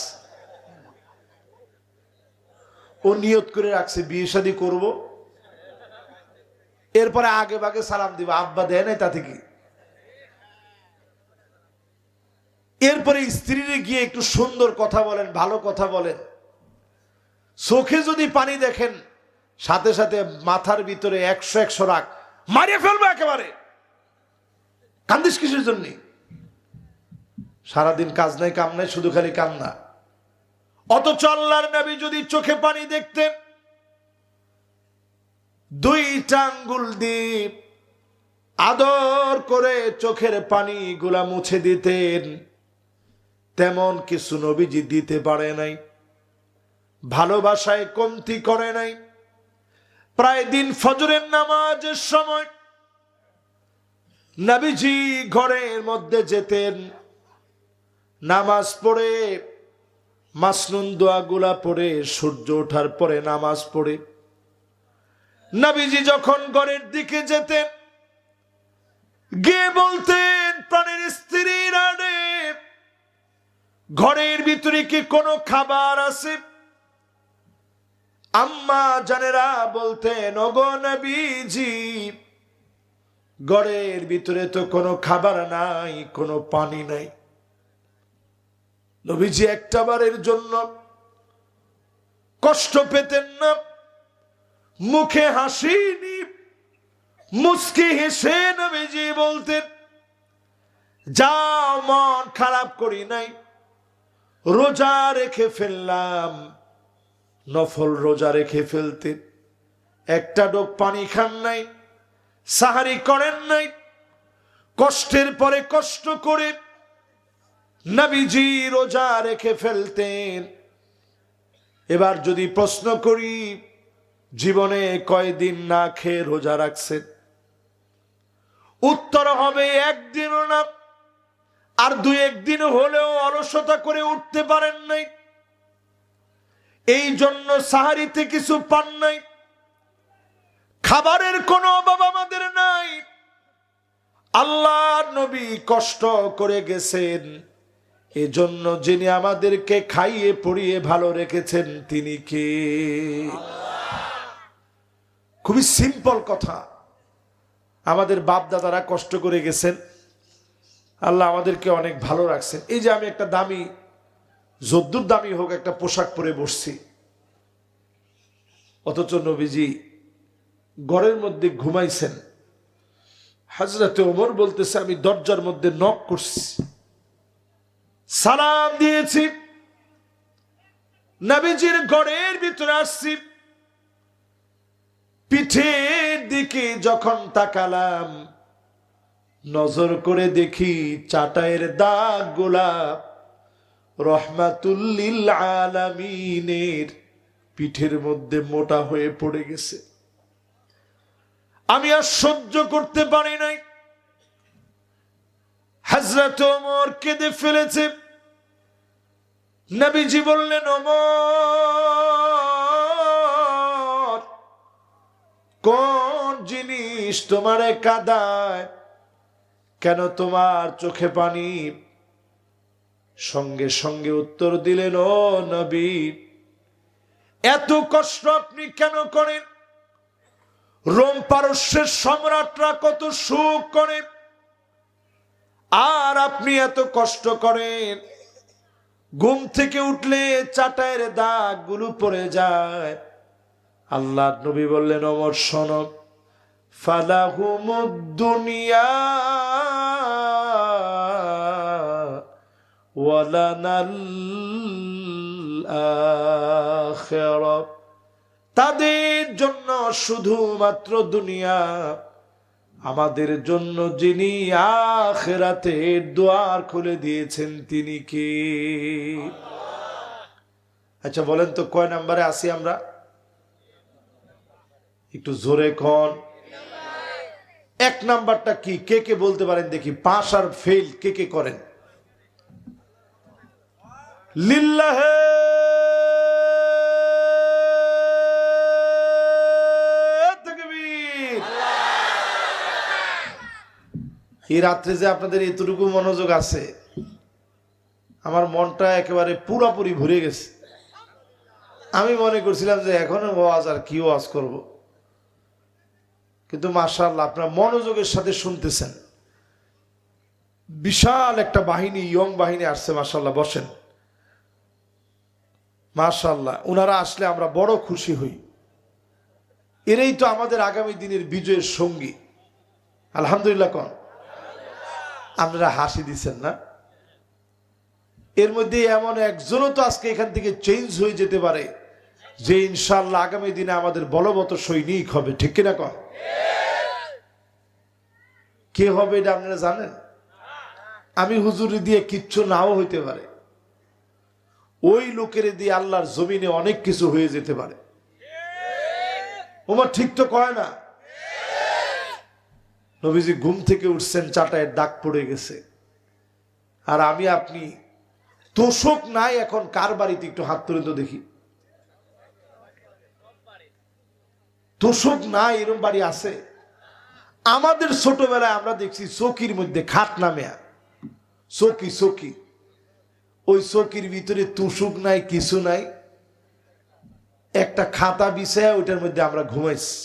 ও নিয়ত করে রাখছে বিয়ে শাদী করবো, এরপরে আগে ভাগে সালাম দিব, আব্বা দেয় নাই তাতে কি। এরপরে স্ত্রীরে গিয়ে একটু সুন্দর কথা বলেন, ভালো কথা বলেন। চোখে যদি পানি দেখেন, সাথে সাথে মাথার ভিতরে 100 রাগ, মারিয়ে ফেলবো একেবারে। কান্দিস কিসের জন্য? সারাদিন কাজ নাই কাম নাই, শুধু খালি কান্না। অথচ আল্লাহর নবী যদি চোখে পানি দেখতেন, 2টা আঙ্গুল দিয়ে আদর করে চোখের পানি গুলা মুছে দিতেন। তেমন কিছু নবীজি দিতে পারে নাই, ভালোবাসায় কমতি করে নাই। প্রায় দিন ফজরের নামাজের সময় নবীজি ঘরের মধ্যে যেতেন, নামাজ পড়ে মাসনুন দোয়াগুলা পড়ে, সূর্য ওঠার পরে নামাজ পড়ে নবীজি যখন ঘরের দিকে যেতেন, গিয়ে বলতেন, প্রাণের স্ত্রীরা রে, ঘরের ভিতরে কি কোনো খাবার আছে? আম্মা জানেরা বলতেন, ওগো নবীজি, ঘরের ভিতরে তো কোনো খাবার নাই, কোনো পানি নাই। নবীজি একটাবারের জন্য কষ্ট পেতেন না, মুখে হাসি নি, মুস্কি হেসে নবীজি বলতেন, যাও, মন খারাপ করি নাই, রোজা রেখে ফেললাম। নফল রোজা রেখে ফেলতেন, একটা ডোক পানি খান নাই, সাহারি করেন নাই। কষ্টের পরে কষ্ট করে নবীজি রোজা রেখে ফেলতেন। এবার যদি প্রশ্ন করি, জীবনে কয়দিন না খেয়ে রোজা রাখছেন? উত্তর হবে একদিনও না। আর 2-1 দিন হলেও অলসতা করে উঠতে পারেন নাই, এই জন্য সাহারিতে কিছু পান নাই। খাবারের কোনো অভাব আমাদের নাই। আল্লাহ নবী কষ্ট করে গেছেন, এজন্য যিনি আমাদেরকে খাইয়ে পড়িয়ে ভালো রেখেছেন তিনি কে? খুবই সিম্পল কথা। আমাদের বাপ দাদারা কষ্ট করে গেছেন, আল্লাহ আমাদেরকে অনেক ভালো রাখছেন। এই যে আমি একটা দামি, যদ্দুর দামি হোক, একটা পোশাক পরে বসছি, অথচ নবীজি ঘরের মধ্যে ঘুমাইছেন। হযরতে ওমর বলতেছে, আমি দরজার মধ্যে নক করছি, সালাম দিয়েছি, নবীজির ঘরের ভিতরে আসছি। পিঠের দিকে যখন তাকালাম, নজর করে দেখি চাটাইয়ের দাগ গুলা রহমাতুল লিল আলামিনের পিঠের মধ্যে মোটা হয়ে পড়ে গেছে। আমি আর সহ্য করতে পারি নাই। হযরত ওমর কেঁদে ফেলেছে। নবীজি বললেন, ওমর, কোন জিনিস তোমারে কাঁদায়? কেন তোমার চোখে পানি? সঙ্গে সঙ্গে উত্তর দিলেন, ও নবী, এত কষ্ট আপনি কেন করেন? রোম পারস্যের সম্রাটরা কত সুখ করে, আর আপনি এত কষ্ট করেন। ঘুম থেকে উঠলে চাটাইয়ের দাগ গুলো পড়ে যায়। আল্লাহ নবী বললেন, ওমর শোনো, ফালাহুমুদ দুনিয়া ওয়ালানাল আখিরাহ, তাদের জন্য শুধুমাত্র দুনিয়া, আমাদের জন্য যিনি আখিরাতের দুয়ার খুলে দিয়েছেন তিনি কে? আচ্ছা বলেন তো, কয় নম্বরে আছি আমরা? একটু জোরে কোন। 1 নাম্বারটা কি? কে কে বলতে পারেন দেখি? পাস আর ফেল কে কে করেন? লিল্লাহে তাকবীর। এই রাত্রে যে আপনাদের এতটুকু মনোযোগ আছে, আমার মনটা একেবারে পুরাপুরি ভরে গেছে। আমি মনে করছিলাম যে এখনো ওয়াজ, আর কি ওয়াজ করব, কিন্তু মাশাআল্লাহ আপনারা মনোযোগের সাথে শুনতেছেন। বিশাল একটা বাহিনী, ইয়ং বাহিনী আসছে মাশাআল্লাহ। বসেন, মাশাআল্লাহ। ওনারা আসলে আমরা বড় খুশি হই। এরাই তো আমাদের আগামী দিনের বিজয়ের সঙ্গী। আলহামদুলিল্লাহ কন। আপনারা হাসি দিচ্ছেন না? এর মধ্যে এমন একজনও তো আজকে এখান থেকে চেঞ্জ হয়ে যেতে পারে যে ইনশাআল্লাহ আগামী দিনে আমাদের বলবৎ সৈনিক হবে। ঠিক কিনা কন? কে হবে এটা আপনারা জানেন? আমি হুজুরি দিয়ে কিচ্ছু নাও হইতে পারে, ওই লোকের দিয়ে আল্লাহর জমিনে অনেক কিছু হয়ে যেতে পারে। ওমর ঠিক তো কয় না? নবীজি ঘুম থেকে উঠছেন, চাটায়ের দাগ পড়ে গেছে, আর আমি আপনি তোষক নাই। এখন কার বাড়িতে একটু হাত তুলে তো দেখি, তোষক নাই এরকম বাড়ি আছে? আমাদের ছোটবেলায় আমরা দেখছি চৌকির মধ্যে খাট নামে চৌকি, চৌকি, ওই চৌকির ভিতরে তুষুক নাই, কিছু নাই, একটা খাতা বিছায় ওইটার মধ্যে আমরা ঘুমাইছি।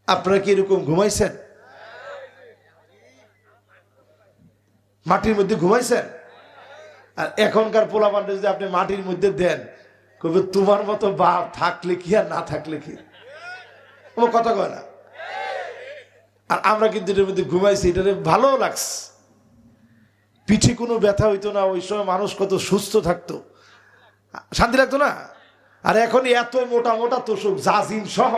আপনারা কি এরকম ঘুমাইছেন? মাটির মধ্যে ঘুমাইছেন? আর এখনকার পোলাপানটা যদি আপনি মাটির মধ্যে দেন, কবে তোমার মতো বাপ থাকলে কি আর না থাকলে কি, ও কথা কয় না। আর আমরা কিন্তু এটার মধ্যে ঘুমাইছি, এটারে ভালো লাগছে। পিঠে কোনো ব্যথা হইতো না, ওই সময় মানুষ কত সুস্থ থাকতো, শান্তি লাগতো না। আর এখন এত মোটা মোটা তোষক, জাজিম সহ।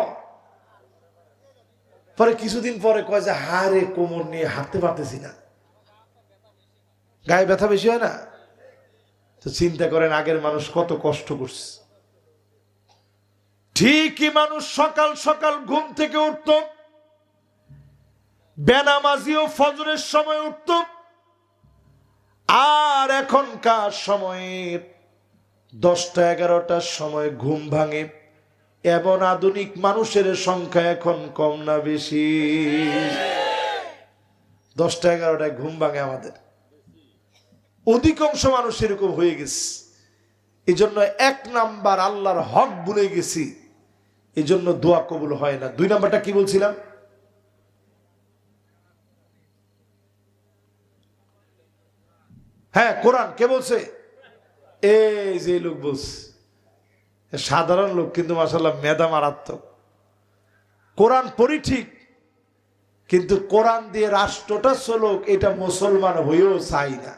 পরে কিছুদিন পরে কয় যে হারে কোমর নিয়ে হাঁটতে পারতেছি না, গায়ে ব্যথা বেশি হয় না। তো চিন্তা করেন আগের মানুষ কত কষ্ট করছে। ঠিকই মানুষ সকাল সকাল ঘুম থেকে উঠত, বেনামাজিও ফজরের সময় উঠত। আর এখনকার সময়ে 10টা-11টার সময় ঘুম ভাঙে। এবং আধুনিক মানুষের সংখ্যা এখন কম না বেশি? 10টা-11টায় ঘুম ভাঙে আমাদের অধিকাংশ মানুষ এরকম হয়ে গেছে। এই জন্য 1 নাম্বার আল্লাহর হক ভুলে গেছি, এই জন্য দোয়া কবুল হয় না। 2 নাম্বারটা কি বলছিলাম? হ্যাঁ, কোরআন। কে বলছে? এই যে লোক বলছে, সাধারণ লোক কিন্তু মাশাআল্লাহ মেধা মারাত্মক। কোরআন পড়ি ঠিক, কিন্তু কোরআন দিয়ে রাষ্ট্রটা চলুক এটা মুসলমান হয়েও চাই না।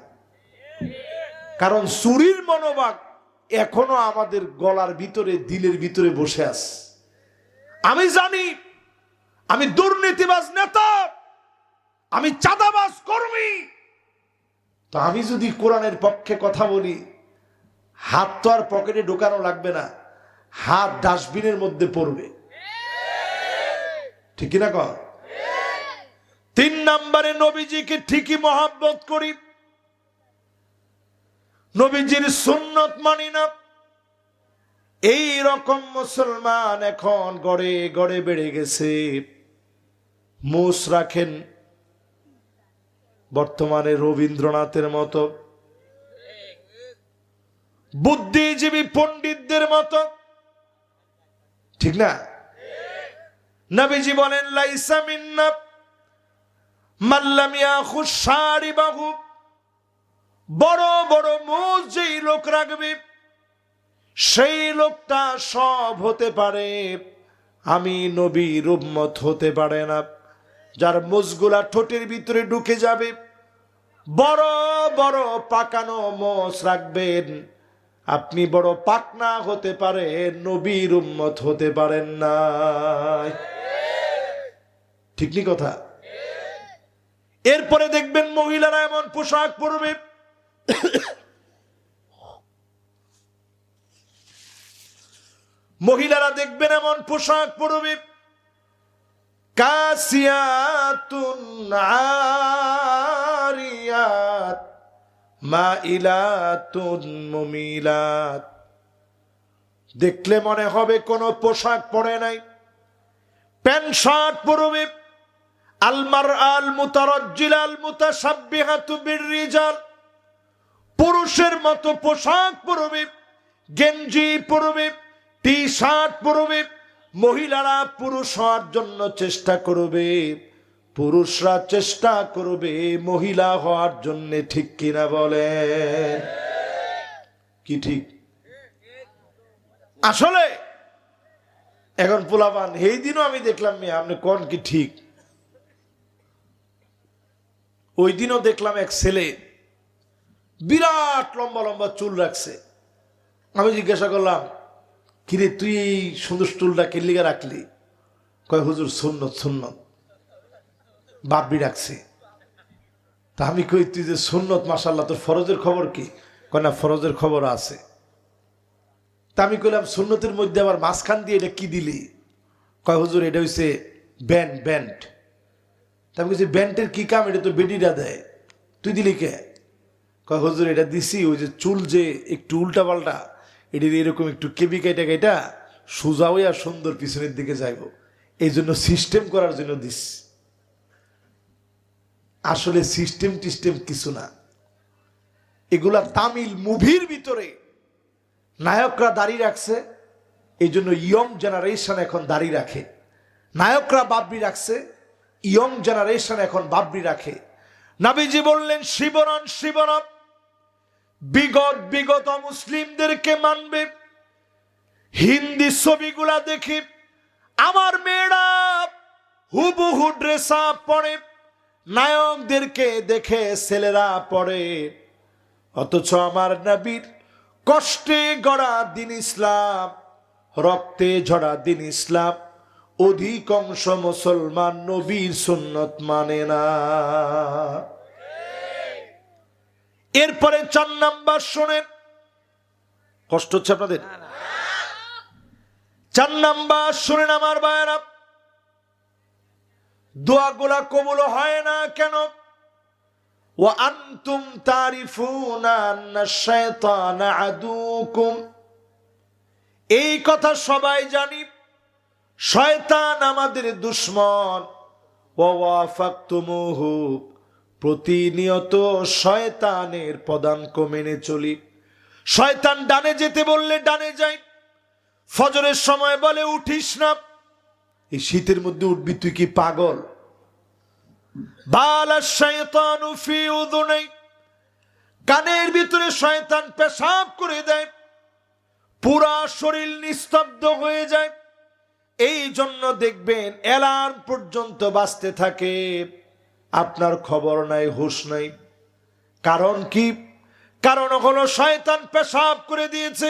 কারণ চুরির মনোভাব এখনো আমাদের গলার ভিতরে, দিলের ভিতরে বসে আছে। আমি জানি আমি দুর্নীতিবাজ নেতা, আমি চাঁদাবাজ কর্মী, তো আমি যদি কোরআনের পক্ষে কথা বলি, হাত তো আর পকেটে ঢোকানো লাগবে না, হাত ডাস্টবিনের মধ্যে পড়বে। ঠিক কিনা কর? 3 নম্বরে নবীজিকে ঠিকই মহব্বত করি, নবীজির সুন্নত মানি না। এই রকম মুসলমান এখন গড়ে গড়ে বেড়ে গেছে। মুস রাখেন বর্তমানে রবীন্দ্রনাথের মতো, বুদ্ধিজীবী পণ্ডিতদের মতো। ঠিক না? নবীজি বলেন লাইসা মিন্না মান লাম ইয়াখুজ শারিবাহু, বড় বড় মুখ যেই লোক রাখবে সেই লোকটা সব হতে পারে, আমি নবীর উম্মত হতে পারে না। যার মুখগুলা ঠোঁটের ভিতরে ঢুকে যাবে, বড় বড় পাকানো মোষ রাখবেন, আপনি বড় পাকনা হতে পারে, নবীর উম্মত হতে পারেন না। ঠিক নি কথা? এরপরে দেখবেন মহিলারা এমন পোশাক পরবে, মহিলারা দেখবেন এমন পোশাক পরবে, কাসিয়াতুন আরিয়াত মাইলাতুন মুমিলাত। দেখলে মনে হবে কোনো পোশাক পরে নাই, প্যান্ট শার্ট পরবে আল মারআল মুতারাজ্জিলা আল মুতাশাব্বিহাতু বিররিজাল, পুরুষের মতো পোশাক পরবে, গেঞ্জি পরবে, টি শার্ট পরবে। মহিলারা পুরুষ হওয়ার জন্য চেষ্টা করবে, পুরুষরা চেষ্টা করবে মহিলা হওয়ার জন্য। ঠিক কিনা বলেন? কি ঠিক? আসলে এখন পোলাপান, এই দিনও আমি দেখলাম মেয়ে, আপনি কোন কি ঠিক? ওই দিনও দেখলাম এক ছেলে বিরাট লম্বা লম্বা চুল রাখছে। আমি জিজ্ঞাসা করলাম, কিরে তুই এই সুন্দর চুলটা কেলিগা রাখলি? কয় হুজুর সুন্নত সুন্নত, বাপবি রাখছে। তা আমি কই তুই যে সুন্নত, মাশাআল্লাহ, তোর ফরজের খবর কি? কয় না, ফরজের খবর আছে। তা আমি কইলাম সুন্নতের মধ্যে আবার মাঝখান দিয়ে এটা কি দিলি? কয় হুজুর এটা হইছে ব্যান্ড ব্যান্ড। তা আমি কইছি ব্যান্ডের কি কাম? এটা তো বেডিরা দেয়, তুই দিলি কে? কয় হুজুর এটা দিছি ওই যে চুল যে একটু উল্টা পাল্টা, এটি এরকম একটু কেবি কাইটা কাইটা সোজা হইয়া সুন্দর পিছনের দিকে যাইব, এই জন্য সিস্টেম করার জন্য দিস। আসলে সিস্টেম টিস্টেম কিছু না, এগুলা তামিল মুভির ভিতরে নায়করা দাড়ি রাখছে, এই জন্য ইয়ং জেনারেশন এখন দাড়ি রাখে। নায়করা বাবরি রাখছে, ইয়ং জেনারেশন এখন বাবরি রাখে। নবীজি বললেন শিবরণ শিবরণ, বিগত মুসলিমদেরকে মানবে। হিন্দি ছবিগুলা দেখি আমার মেয়েরা হুবহু ড্রেস আপ পরে, নায়কদেরকে দেখে ছেলেরা পড়ে, অথচ আমার নবীর কষ্টে গড়া দিন ইসলাম, রক্তে ঝরা দিন ইসলাম, অধিকাংশ মুসলমান নবীর সুন্নত মানে না। এরপরে 4 নাম্বার শোনেন, কষ্ট হচ্ছে আপনাদের? 4 নাম্বার শোনেন আমার ভাইয়েরা, দোয়াগুলা কবুল হয় না কেন? ওয়া আনতুম তারিফুনা আন্না শায়তানা আদুকুম, এই কথা সবাই জানি, শয়তান আমাদের দুশমন। ওয়া ওয়াফাকতুমুহু, প্রতিনিয়ত শয়তানের পদাঙ্ক মেনে চলি। শয়তান ডানে যেতে বললে ডানে যাই, ফজরের সময় বলে উঠিস না, এই শীতের মধ্যে উঠবি তুই কি পাগল? বালা শায়তানু ফি উযুনাই, কানের ভিতরে শয়তান পেশাব করে দেয়, পুরা শরীর নিস্তব্ধ হয়ে যায়। এই জন্য দেখবেন অ্যালার্ম পর্যন্ত বাজতে থাকে, আপনার খবর নাই, হুঁশ নাই। কারণ কি? কারণ হলো শয়তান পেশাব করে দিয়েছে।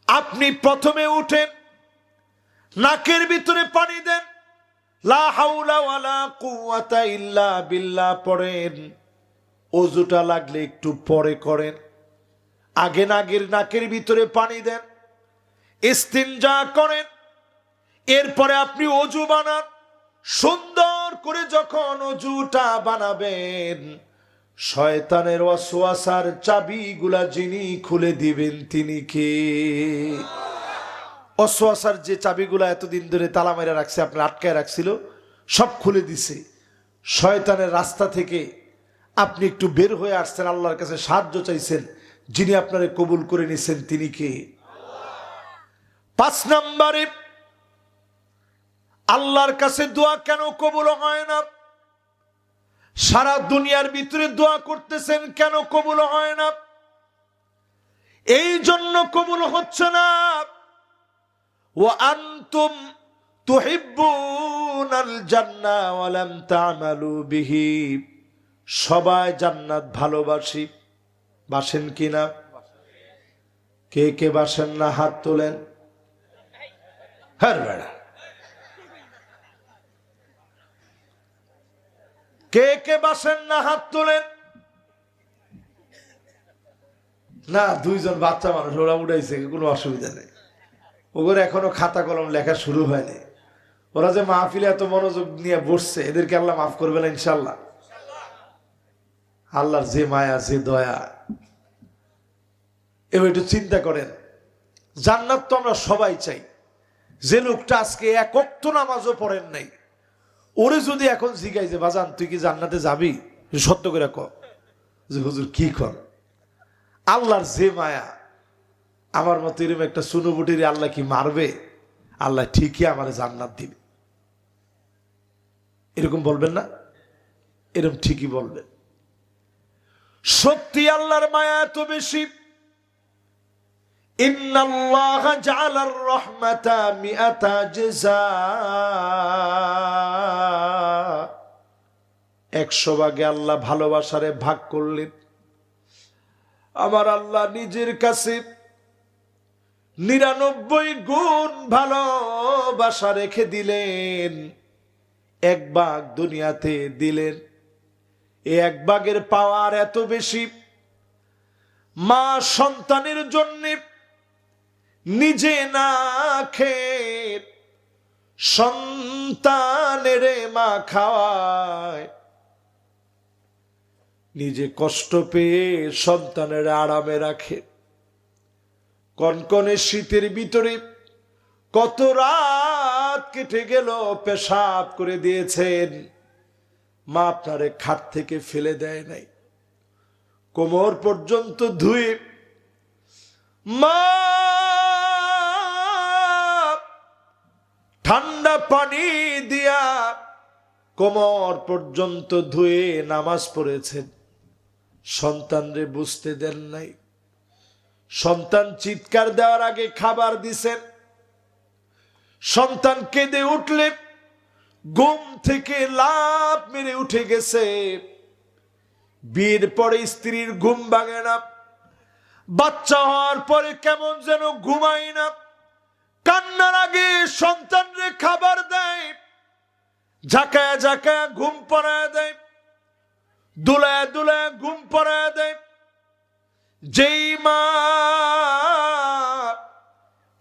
আপনি প্রথমে উঠেন, নাকের ভিতরে পানি দেন, লা হাওলা ওয়ালা কুওয়াতা ইল্লা বিল্লাহ পড়েন। ওযুটা লাগলে একটু পরে করেন, আগে নাকের ভিতরে পানি দেন, ইস্তিনজা করেন। এরপরে আপনি অজু বানান, সুন্দর করে যখন অজুটা বানাবেন, শয়তানের ওয়াসওয়াসার চাবিগুলা যিনি খুলে দিবেন তিনি কে? ওয়াসওয়াসার যে চাবিগুলা এতদিন ধরে তালা মেরে রাখছে, আপনার আটকায় রাখছিল, সব খুলে দিছে। শয়তানের রাস্তা থেকে আপনি একটু বের হয়ে আসছেন, আল্লাহর কাছে সাহায্য চাইছেন, যিনি আপনারে কবুল করে নিছেন তিনি কে? 5 নম্বরে, আল্লাহর কাছে দোয়া কেন কবুল হয় না? সারা দুনিয়ার ভিতরে দোয়া করতেছেন, কেন কবুল হয় না? এই জন্য কবুল হচ্ছে না, ওয়া আনতুম তুহিব্বুনাল জান্নাহ ওয়া লাম তা'মালু বিহি, সবাই জান্নাত ভালোবাসি, বাসেন কিনা? কে কে বাসেন না হাত তোলেন। হ্যাঁ বেড়া, কে কে বাসেন না হাত তোলেন। না, 2 জন বাচ্চা মানুষ, ওরা উঠাইছে, কোনো অসুবিধা নেই। ওগুলো এখনো খাতা কলম লেখা শুরু হয়নি। ওরা যে মাহফিলে এত মনোযোগ নিয়ে বসছে, এদেরকে আল্লাহ মাফ করবে না ইনশাল্লাহ। আল্লাহর যে মায়া, যে দয়া। এবার একটু চিন্তা করেন, জান্নাত তো আমরা সবাই চাই। যে লোকটা আজকে 1 ওয়াক্ত নামাজও পড়েন নাই, ওরে যদি এখন জিজ্ঞাই যে বাজান তুই কি জান্নাতে যাবি, সত্য করে ক যে হুজুর কি কর, আল্লাহর যে মায়া, আমার মতো এরকম একটা সুনুবুটির আল্লাহ কি মারবে? আল্লাহ ঠিকই আমার জান্নাত দিবে, এরকম বলবেন না? এরকম ঠিকই বলবেন। সত্যি আল্লাহর মায়া এত বেশি। ইন্নাল্লাহা জাআলার রাহমাতা মিআতা জাযা, 100 ভাগে আল্লাহ ভালোবাসারে ভাগ করলেন। আমার আল্লাহ নিজের কাছে 99 গুণ ভালোবাসা রেখে দিলেন, 1 ভাগ দুনিয়াতে দিলেন। এই 1 ভাগের পাওয়ার এত বেশি, মা সন্তানের জন্য নিজে না খেয়ে সন্তানের মা খাওয়ায়, নিজে কষ্ট পেয়ে সন্তানের আরামে রাখে। কনকনে শীতের ভিতরে কত রাত কেটে গেল, পেশাব করে দিয়েছেন, মা আপনারে খাট থেকে ফেলে দেয় নাই, কোমর পর্যন্ত ধুয়ে মা ঠান্ডা পানি দিয়া কোমর পর্যন্ত ধুয়ে নামাজ পড়েছেন, সন্তানরে বুঝতে দেন নাই। সন্তান চিৎকার দেওয়ার আগে খাবার দিছেন। সন্তান কেঁদে উঠলে ঘুম থেকে লাফ মেরে উঠে গেছে। বিয়ের পরে স্ত্রীর ঘুম ভাঙে না, বাচ্চা হওয়ার পরে কেমন যেন ঘুমাই না, কান্নার আগে সন্তানরে খাবার দেয়, ঝাঁকায় ঝাঁকায় ঘুম পড়ায় দেয়, দুলায় দুলায় ঘুম পড়ায় দেয়। যেই মা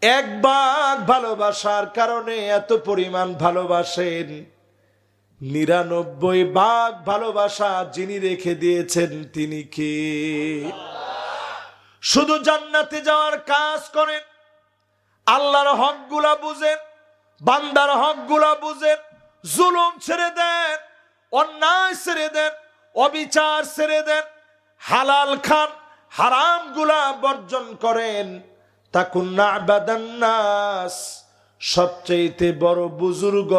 1 ভাগ ভালোবাসার কারণে এত পরিমাণ ভালোবাসেন, 99 ভাগ ভালোবাসা যিনি রেখে দিয়েছেন তিনি কে? শুধু জান্নাতে যাওয়ার কাজ করেন, আল্লাহর হকগুলা বুঝেন, বান্দার হকগুলা বুঝেন, জুলুম ছেড়ে দেন, অন্যায় ছেড়ে দেন, অবিচার ছেড়ে দেন, হালাল খান, হারাম গুলা বর্জন করেন। তাকুন্না আবাদান নাস, সবচেয়ে বড় বুজুর্গ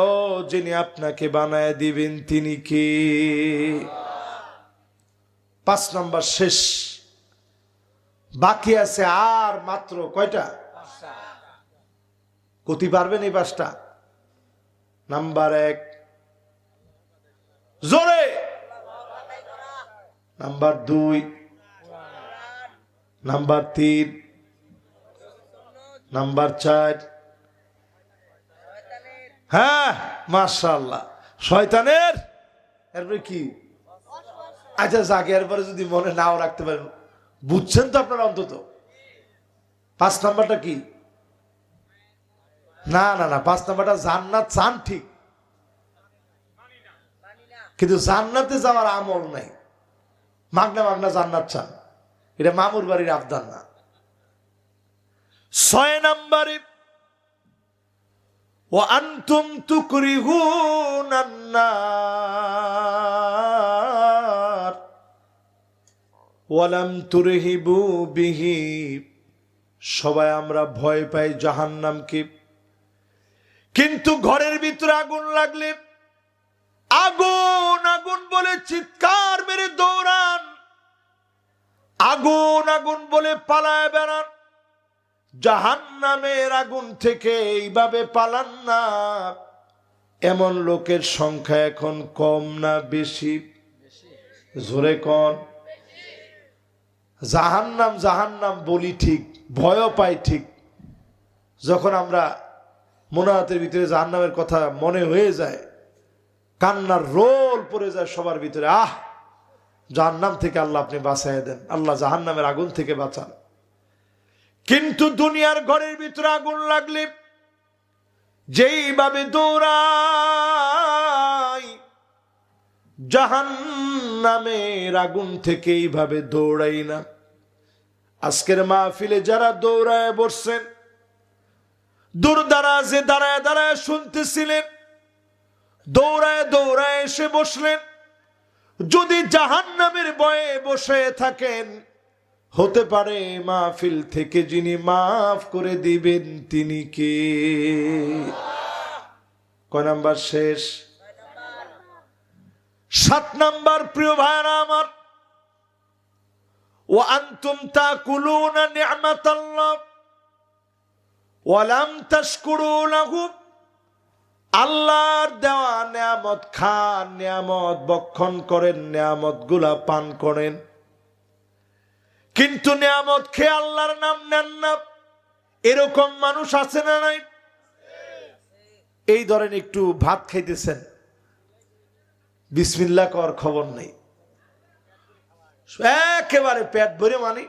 যিনি আপনাকে বানায় দিবেন তিনি কে? 5 নাম্বার শেষ, বাকি আছে আর মাত্র কয়টা? কতি পারবেন এই 5টা? নাম্বার 1 জোরে, নাম্বার 2, নাম্বার 3, নাম্বার 4, হ্যাঁ মাশাআল্লাহ, শয়তানের। এরপরে কি? আচ্ছা যাকে এরপরে যদি মনে নাও রাখতে পারেন, বুঝছেন তো আপনারা অন্তত। 5 নাম্বারটা কি? না না না, 5 নাম্বারটা জান্নাত চান ঠিক, কিন্তু জান্নাতে যাওয়ার আমল নাই। মাগনা মাগনা জান্নাত চান, এটা মামুর বাড়ির আবদান না। 6 নাম্বারে ওয়া আনতুম তুকরিহুনান নার ওয়া লাম তুরহিবু বিহি, সবাই আমরা ভয় পাই জাহান্নামকে, কিন্তু ঘরের ভিতরে আগুন লাগলে আগুন আগুন বলে চিৎকার মেরে দৌড়ান, আগুন আগুন বলে পালায় বেড়ান। জাহান্নামের আগুন থেকে এইভাবে পালান না। এমন লোকের সংখ্যা এখন কম না বেশি? জোরে কোন? জাহান্নাম জাহান্নাম বলি ঠিক, ভয় পাই ঠিক, যখন আমরা মোনাজাতের ভিতরে জাহান্নামের কথা মনে হয়ে যায়, কান্নার রোল পড়ে যায় সবার ভিতরে। আহ, জাহান্নাম থেকে আল্লাহ আপনি বাঁচাইয়া দেন, আল্লাহ জাহান্নামের আগুন থেকে বাঁচান। কিন্তু দুনিয়ার ঘরের ভিতরে আগুন লাগলে যেইভাবে দৌড়াই, জাহান্নামের আগুন থেকে এইভাবে দৌড়াই না। আজকের মাহফিলে যারা দৌড়ায় বসছেন, দূর দারাজে দাঁড়ায় দাঁড়ায় শুনতেছিলেন, দৌড়ায় দৌড়ায় এসে বসলেন। যদি জাহান্নামের ভয়ে বসে থাকেন, হতে পারে মাহফিল থেকে যিনি মাফ করে দিবেন তিনি কে? কয় নাম্বার শেষ? 7 নাম্বার। প্রিয় ভাইরা আমার, ওয়া আনতুম তাকুলুনা নি'মাতাল্লাহ ওয়া লাম তাশকুরু লাহু। আল্লাহর দেওয়া নিয়ামত খান, নিয়ামত ভক্ষণ করেন, নিয়ামত গুলা পান করেন, কিন্তু নিয়ামত খেয়ে আল্লাহর নাম নেন না। এরকম মানুষ আছে না নাই? এই ধরেন একটু ভাত খাইতেছেন, বিসমিল্লাহ কর খবর নেই, একেবারে পেট ভরে, মানে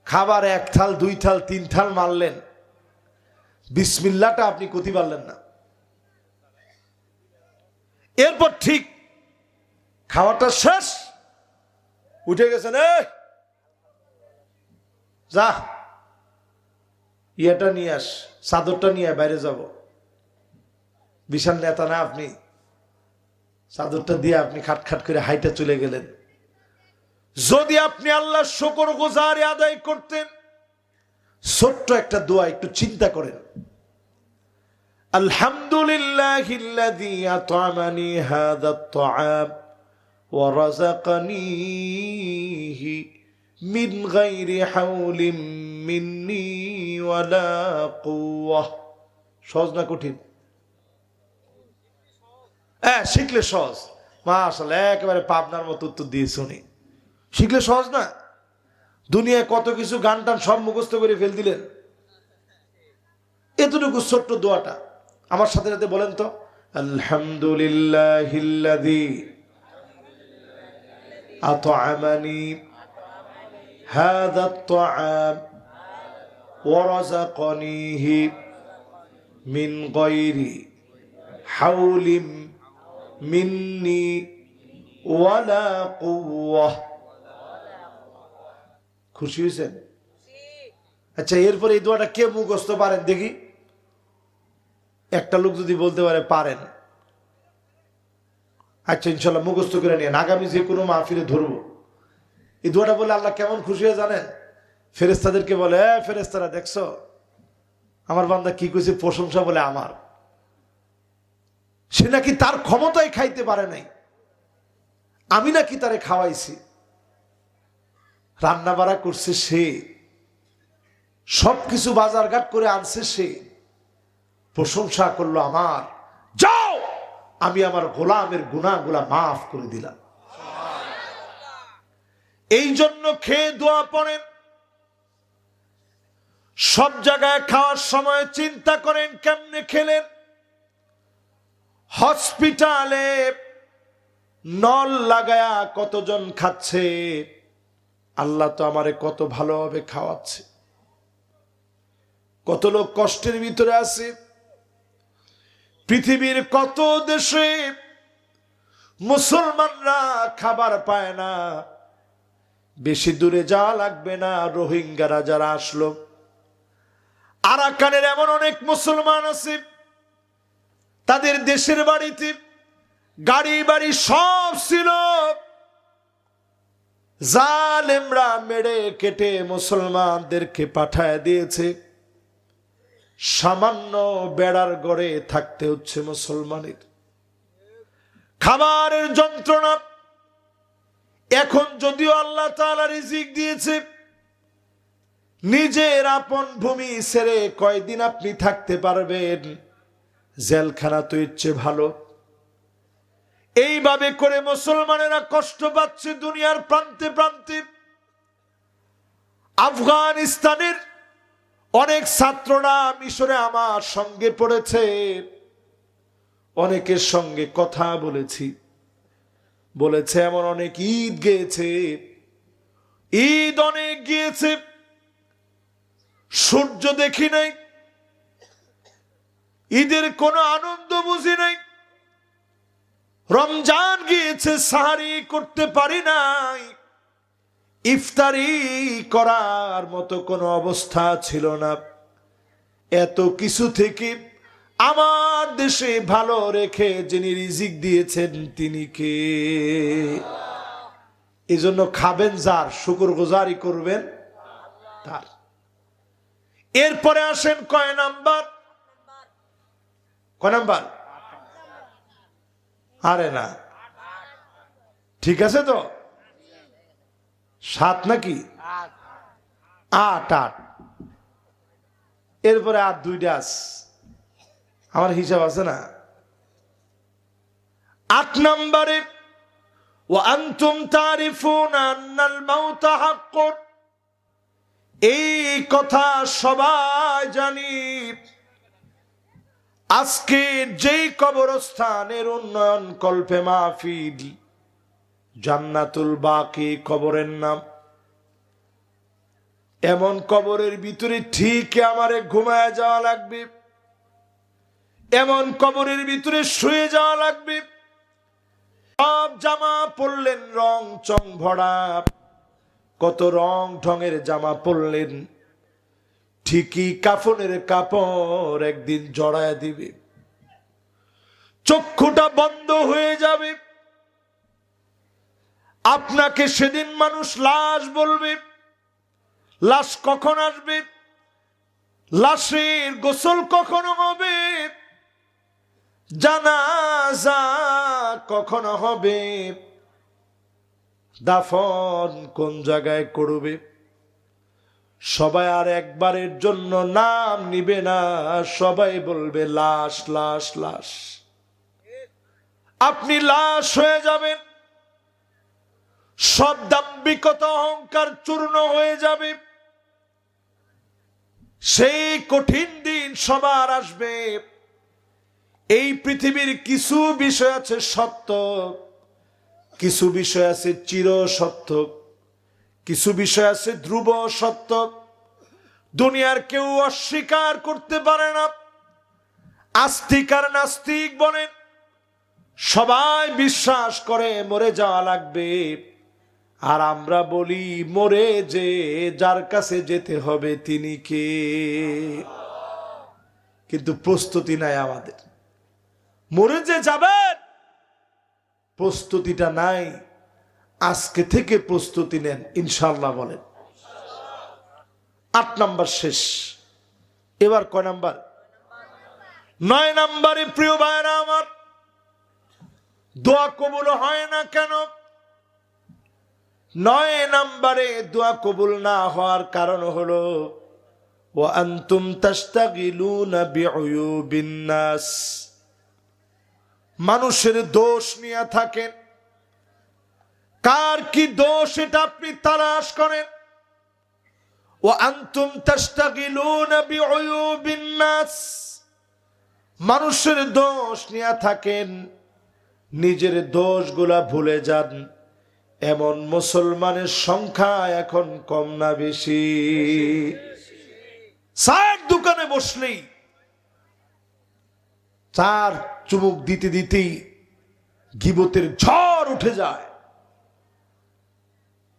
খাবার 1 থাল 2 থাল 3 থাল মারলেন, বিসমিল্লাহটা আপনি কতি পারলেন না। এরপর ঠিক খাওয়াটা শেষ, উঠে গেছেন, যা ইয়েটা নিয়ে আস, চাদরটা নিয়ে বাইরে যাব। বিশাল নেতা না আপনি, চাদরটা দিয়ে আপনি খাটখাট করে হাইটা চলে গেলেন। যদি আপনি আল্লাহর শুকর গুজারি আদায় করতেন, ছোট্ট একটা দোয়া একটু চিন্তা করেন। আলহামদুলিল্লাহিল্লাযী আত'আমানি হাযাত তা'আম ওয়া রাযাকানিহি মিন গায়রি হাওলিন মিন্নি ওয়ালা কুওয়াহ। সহজ না কঠিন? শিখলে সহজ। মাশাআল্লাহ, একেবারে পাবনার মতো উত্তর দিয়ে শুনি। শিখলে সহজ না? দুনিয়ায় কত কিছু গান টান সব মুখস্থ করে ফেল দিলেন, এতটুকু ছোট্ট দোয়াটা আমার সাথে সাথে বলেন তো। আলহামদুলিল্লাহিল্লাযী আত'আমানি হাযাত তা'আম ওয়া রাযাকানিহি মিন গায়রি হাওলিন মিন্নি ওয়ালা কুওয়াহ। খুশি হয়েছেন? আচ্ছা, এরপরে এই দোয়াটা কে মুখস্থ পারেন দেখি? একটা লোক যদি বলতে পারে পারেন, আচ্ছা ইনশাল্লাহ মুখস্থ করে নিয়ে আগামী যে কোনো মাহফিলে ধরবো। এই দোয়াটা বলে আল্লাহ কেমন খুশি হয়ে জানেন? ফেরেশতাদেরকে বলে, ফেরেশতারা দেখছো আমার বান্দা কি কইছে, প্রশংসা বলে আমার। সে নাকি তার ক্ষমতায় খাইতে পারে নাই, আমি নাকি তারে খাওয়াইছি। রান্না বাড়া করছে সে, সবকিছু বাজারঘাট করে আনছে সে, প্রশংসা করলো আমার। যাও, আমি আমার গোলামের গুনাহগুলা মাফ করে দিলাম। এই জন্য খেয়ে দোয়া পড়েন। সব জায়গায় খাওয়ার সময় চিন্তা করেন কেমনে খেলেন। হসপিটালে নল লাগায়া কতজন খাচ্ছে, আল্লাহ তো আমারে কত ভালোভাবে খাওয়াচ্ছে। কত লোক কষ্টের ভিতরে আছে। পৃথিবীর কত দেশে মুসলমানরা খাবার পায় না। বেশি দূরে যাওয়া লাগবে না, রোহিঙ্গারা যারা আসলো, আরাকানের এমন অনেক মুসলমান আছে, তাদের দেশের বাড়িতে গাড়ি বাড়ি সব ছিল, জালেমরা মেরে কেটে মুসলমানদেরকে পাঠায় দিয়েছে। সামান্য বেড়ার ঘরে থাকতে হচ্ছে মুসলমানের। খাবারের যন্ত্রণা। এখন যদিও আল্লাহ তাআলা রিজিক দিয়েছে, নিজের আপন ভূমি ছেড়ে কয়দিন আপনি থাকতে পারবেন? জেলখানা তো ইচ্ছে ভালো। এইভাবে করে মুসলমানেরা কষ্ট পাচ্ছে দুনিয়ার প্রান্তে প্রান্তে। আফগানিস্তানের অনেক ছাত্ররা মিশরে আমার সঙ্গে পড়েছে, অনেকের সঙ্গে কথা বলেছি, বলেছে এমন অনেক ঈদ গিয়েছে, ঈদ অনেক গিয়েছে, সূর্য দেখি নাই, ঈদের কোনো আনন্দ বুঝি নাই। রমজান গিয়েছে, সাহারি করতে পারি নাই, ইফতারি করার মতো কোনো অবস্থা ছিল না। এত কিছু থেকে আমার দেশে ভালো রেখে যিনি রিজিক দিয়েছেন তিনি কে? এজন্য খাবেন যার, শুকরগুজারি করবেন তার। এরপরে আসেন কয় নাম্বার? কয় নাম্বার? আরে না, ঠিক আছে তো? 7 নাকি 8? এরপরে আর 2টা আছে, আমার হিসাব আছে না। 8 নম্বরে ওয়া আনতুম তারিফুনা আন্নাল মাউতা হাক্কুন। এই কথা সবাই জানি, আজকে যেই কবরস্থানের উন্নয়ন কল্পে মাহফিল জান্নাতুল বাকি কবরের নাম, এমন কবরের ভিতরে ঠিক আমারে ঘুমায় যাওয়া লাগবে, এমন কবরের ভিতরে শুয়ে যাওয়া লাগবে। সব জামা পরলেন রং চং ভরা, কত রং ঢঙের জামা পরলেন, ঠিকই কাফনের কাপড় একদিন জড়ায় দিবে, চক্ষুটা বন্ধ হয়ে যাবে। আপনাকে সেদিন মানুষ লাশ বলবে। লাশ কখন আসবে? লাশের গোসল কখন হবে? জানাজা কখন হবে? দাফন কোন জায়গায় করবে? সবাই আর একবারের জন্য নাম নিবে না, সবাই বলবে লাশ লাশ লাশ। আপনি লাশ হয়ে যাবেন, সব দাম্ভিকতা অহংকার চূর্ণ হয়ে যাবে। সেই কঠিন দিন সবার আসবে। এই পৃথিবীর কিছু বিষয় আছে সত্য, কিছু বিষয় আছে চির সত্য, কিছু বিষয় আছে ধ্রুব সত্য। দুনিয়ার কেউ অস্বীকার করতে পারে না। আস্তিক আর নাস্তিক বলেন, সবাই বিশ্বাস করে মরে যাওয়া লাগবে। আর আমরা বলি মরে যে যার কাছে যেতে হবে তিনি কে? কিন্তু প্রস্তুতি নাই আমাদের। মরে যে যাবেন প্রস্তুতিটা নাই। আজকে থেকে প্রস্তুতি নেন ইনশাআল্লাহ বলেন। 8 নাম্বার শেষ। এবার কয় নাম্বার? 9 নাম্বারে প্রিয় ভাইরা আমার, দোয়া কবুল হয় না কেন? 9 নাম্বারে দোয়া কবুল না হওয়ার কারণ হলো ওয়া আনতুম তাশতাগিলুনা বিউয়ুবিন নাস। মানুষের দোষ নিয়ে থাকেন। কার কি দোষ এটা আপনি তালাশ করেন। ওয়া আনতুম তাশতাগিলুনা বিউয়ুবিন নাস, মানুষের দোষ নিয়ে থাকেন, নিজের দোষগুলা ভুলে যান। এমন মুসলমানের সংখ্যা এখন কম না বেশি? চার দোকানে বসলেই, চার চুমুক দিতে দিতেই গীবতের ঝড় উঠে যায়।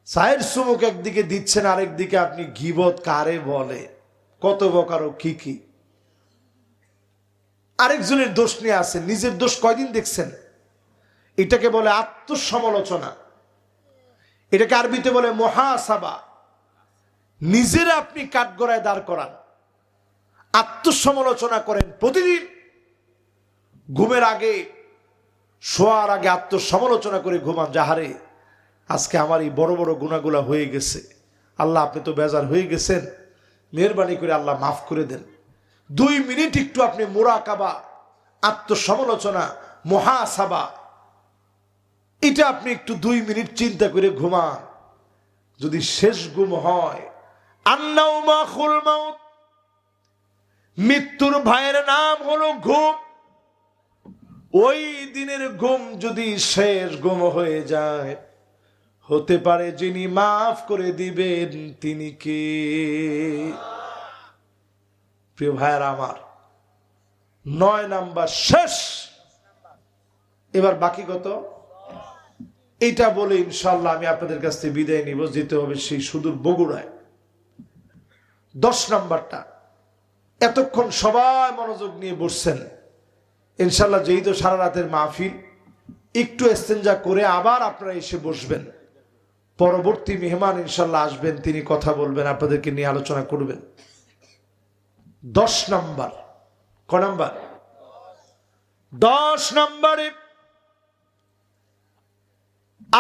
চায়ের চুমুক একদিকে দিচ্ছেন, আরেকদিকে আপনি গীবত কারে বলে, কত বকারো কি কি। আরেকজনের দোষ নিয়ে আসেন, নিজের দোষ কয়দিন দেখছেন? এটাকে বলে আত্মসমালোচনা। এটাকে আরবিতে বলে মুহাসাবা। নিজের আপনি কাঠগড়ায় দাঁড় করান, আত্মসমালোচনা করেন প্রতিদিন। ঘুমের আগে, শোয়ার আগে আত্মসমালোচনা করে ঘুমান, যাহারে আজকে আমার এই বড় বড় গুনাহগুলা হয়ে গেছে, আল্লাহ আপনি তো বেজার হয়ে গেছেন, মেহেরবানি করে আল্লাহ মাফ করে দেন। 2 মিনিট একটু আপনি মুরাকাবা, আত্মসমালোচনা, মুহাসাবা, এটা আপনি একটু 2 মিনিট চিন্তা করে ঘুমান। যদি শেষ ঘুম হয়, আন্নাউমাখুল মাউত, মৃত্যুর ভয়ের নাম হলো ঘুম। ওই দিনের ঘুম যদি শেষ ঘুম হয়ে যায়, হতে পারে যিনি মাফ করে দিবেন তিনি কে? প্রিয় ভাইয়েরা আমার, 9 নাম্বার শেষ। এবার বাকি কত? এটা বলে ইনশাআল্লাহ আমি আপনাদের কাছ থেকে বিদায় নিব। যেতে হবে সেই সুদূর বগুড়ায়। 10 নাম্বারটা এতক্ষণ সবাই মনোযোগ নিয়ে বসছেন, ইনশাল্লাহ যেই তো সারা রাতের মাহফিল, একটু ইস্তেঞ্জা করে আবার আপনারা এসে বসবেন। পরবর্তী মেহমান ইনশাল্লাহ আসবেন, তিনি কথা বলবেন, আপনাদেরকে নিয়ে আলোচনা করবেন। 10 নাম্বার, ক নাম্বার? 10 নাম্বারে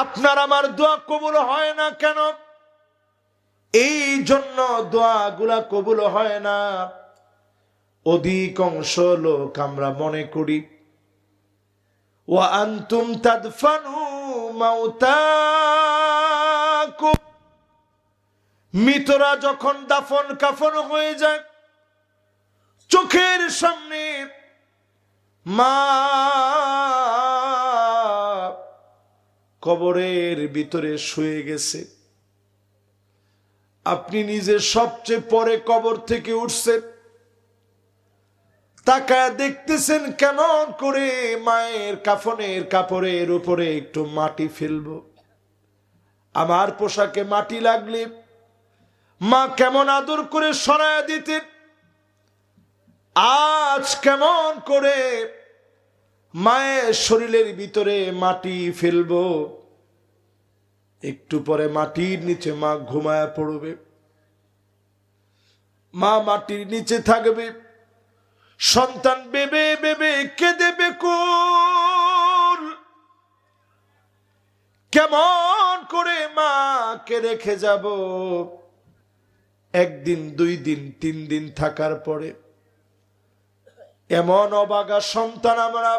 আপনার আমার দোয়া কবুল হয় না কেন? এই জন্য দোয়াগুলা কবুল হয় না। অধিকাংশ লোক আমরা মনে করি ওয়া আনতুম তাদফানু মাউতাকুম, মৃতরা যখন দাফন কাফন হয়ে যায়, চোখের সামনে মা কবরের ভিতরে শুয়ে গেছে, আপনি নিজে সবচেয়ে পরে কবর থেকে উঠছেন, তাকায় দেখতেছেন কেমন করে মায়ের কাফনের কাপড়ের উপরে একটু মাটি ফেলবো, আমার পোশাকে মাটি লাগলে মা কেমন আদর করে সরায় দিতেন, আজ কেমন করে মায়ের শরীরের ভিতরে মাটি ফেলবো, একটু পরে মাটির নিচে মা ঘুমায় পড়বে, মা মাটির নিচে থাকবে, সন্তান বেবে বেবে কেঁদে বেকুল, কেমন করে মাকে রেখে যাব। একদিন, 2 দিন, 3 দিন থাকার পরে এমন অবাগা সন্তান আমরা,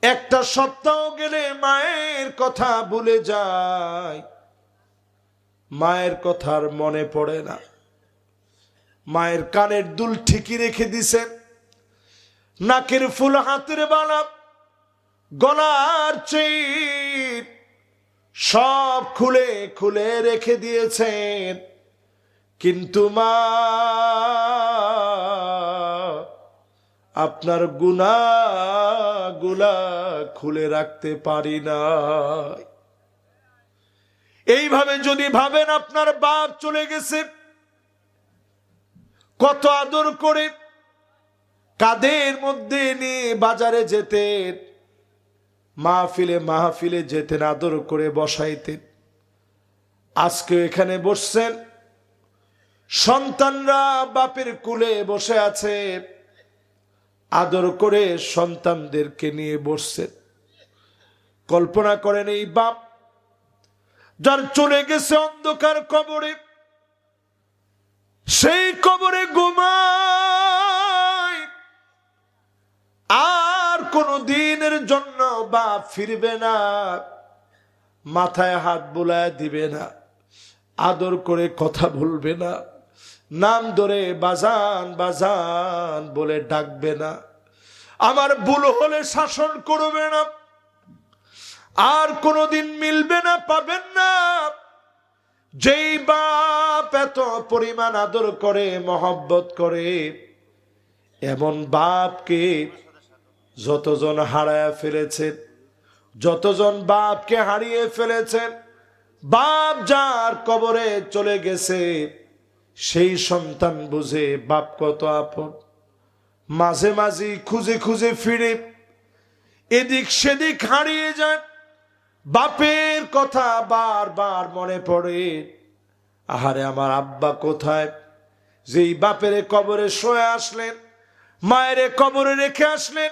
একটা সপ্তাহ গেলে মায়ের কথা ভুলে যায়, মায়ের কথার মনে পড়ে না। মায়ের কানের দুল ঠিকই রেখে দিছেন, নাকের ফুল, হাতের বালা, গলার চেইন সব খুলে খুলে রেখে দিয়েছেন, কিন্তু মা আপনার গুনাহগুলা খুলে রাখতে পারি না। এইভাবে যদি ভাবেন আপনার বাপ চলে গেছে, কত আদর করে কাঁধের মধ্যে নিয়ে বাজারে যেতেন, মাহফিলে যেতেন, আদর করে বসাইতেন। আজকে এখানে বসছেন, সন্তানরা বাপের কুলে বসে আছে, আদর করে সন্তানদেরকে নিয়ে বসছেন। কল্পনা করেন এই বাপ যার চলে গেছে অন্ধকার কবরে, সেই কবরে ঘুমায়, আর কোনো দিনের জন্য বাপ ফিরবে না, মাথায় হাত বুলায় দিবে না, আদর করে কথা বলবে না, নাম ধরে বাজান বাজান বলে ডাকবে না, আমার ভুল হলে শাসন করবে না, আর কোনোদিন মিলবে না, পাবেন না। যেই বাপ এত পরিমাণ আদর করে, মহব্বত করে, এমন বাপকে যতজন হারায় ফেলেছেন, যতজন বাপকে হারিয়ে ফেলেছেন, বাপ যার কবরে চলে গেছে, সেই সন্তান বুঝে বাপ কত আপন। মাঝে মাঝে খুঁজে খুঁজে ফিরে এদিক সেদিক হারিয়ে যায়, বাপের কথা বারবার মনে পড়ে। আহারে আমার আব্বা কোথায়? যেই বাপের কবরে শুয়ে আসলেন, মায়ের কবরে রেখে আসলেন,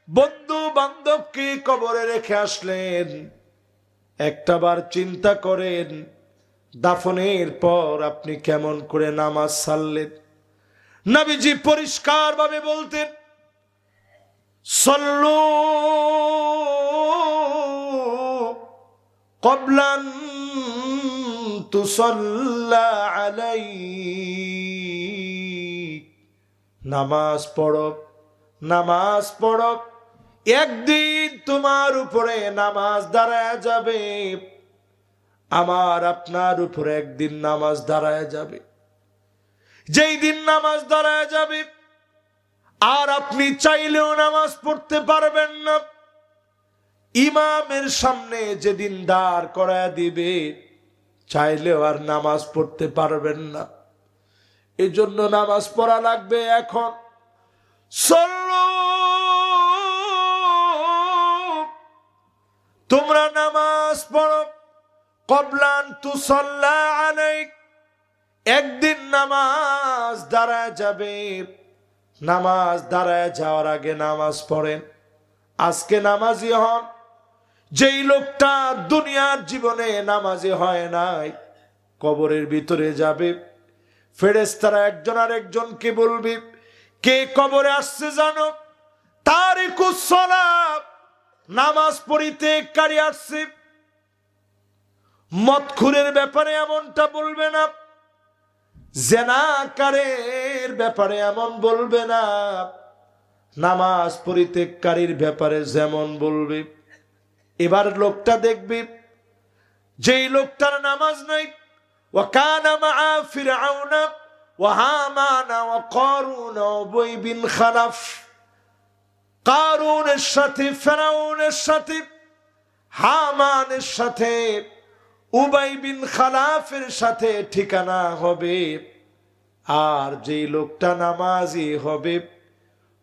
বন্ধু বান্ধবকে কবরে রেখে আসলেন, একটাবার চিন্তা করেন দাফনের পর আপনি কেমন করে নামাজ সারলেন। নবীজি পরিষ্কার ভাবে বলতেন, সল্লু ক্বাবলান তুসাল্লা আলাইক, নামাজ পড়ো, নামাজ পড়ো, একদিন তোমার উপরে নামাজ দাঁড়ায় যাবে, আমার আপনার উপরে একদিন নামাজ দাঁড়ায় যাবে। যেই দিন নামাজ দাঁড়ায় যাবে আর আপনি চাইলেও নামাজ পড়তে পারবেন না, ইমামের সামনে যেদিন দাঁড় করায় দিবে, চাইলেও আর নামাজ পড়তে পারবেন না। এই জন্য নামাজ পড়া লাগবে এখন। সল্লু, তোমরা নামাজ পড়ো কবলান তুসাল্লা আলাইক, একদিন নামাজ দাঁড়ায় যাবে, নামাজ দাঁড়ায় যাওয়ার আগে নামাজ পড়েন। আজকে নামাজি হন। যেই লোকটা দুনিয়ার জীবনে নামাজি হয় নাই, কবরের ভিতরে যাবে, ফেরেশতারা একজন আর একজনকে বলবে, কে কবরে আসছে জানো? তারিকুস সালাত, নামাজ পড়িতে কারি আসছে। মদখুরের ব্যাপারে এমনটা বলবে না, জেনাকারের ব্যাপারে এমন বলবে না, নামাজ পরিত্যাগকারীর ব্যাপারে যেমন বলবে। এবার লোকটা দেখবি, যেই লোকটার নামাজ নাই, ওয়াকানা মাআ ফিরআউনা ওয়া হামানা ওয়া কারুন ওয়া উবাই বিন খালাফ, কারুনের সাথে ফিরআউনের সাথে হামানের সাথে উবাই বিন খালাফের সাথে ঠিকানা হবে। আর যেই লোকটা নামাজি হবে,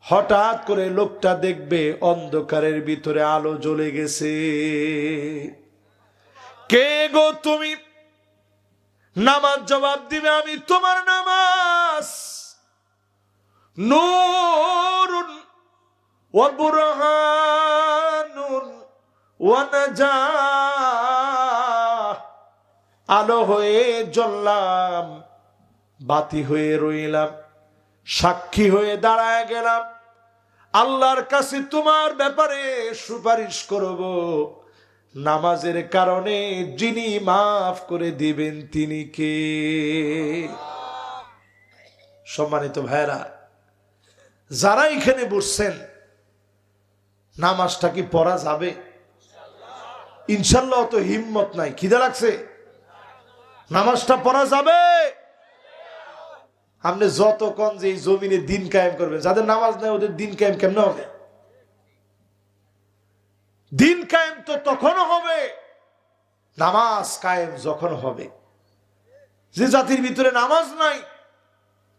হঠাৎ করে লোকটা দেখবে অন্ধকারের ভিতরে আলো জ্বলে গেছে। কে গো তুমি? নামাজ জবাব দিবে, আমি তোমার নামাজ। নূরুন ওয়া বুরহানুন ওয়া নাজাহ, আলো হয়ে জ্বললাম, বাতি হয়ে রইলাম, সাক্ষী হয়ে দাঁড়ায় গেলাম, আল্লাহর কাছে তোমার ব্যাপারে সুপারিশ করব। নামাজের কারণে যিনি মাফ করে দিবেন তিনি কে? সম্মানিত ভাইরা, যারা এখানে বসছেন, নামাজটা কি পড়া যাবে? ইনশাল্লাহ। তো হিম্মত নাই, খিদে লাগছে, নামাজটা পড়া যাবে। আপনি যতক্ষণ যে এই জমিনে দিন কায়েম করবেন, যাদের নামাজ নাই ওদের দিন কায়েম কেমনে হবে? দিন কায়েম তো তখনও হবে নামাজ কায়েম যখন হবে। যে জাতির ভিতরে নামাজ নাই,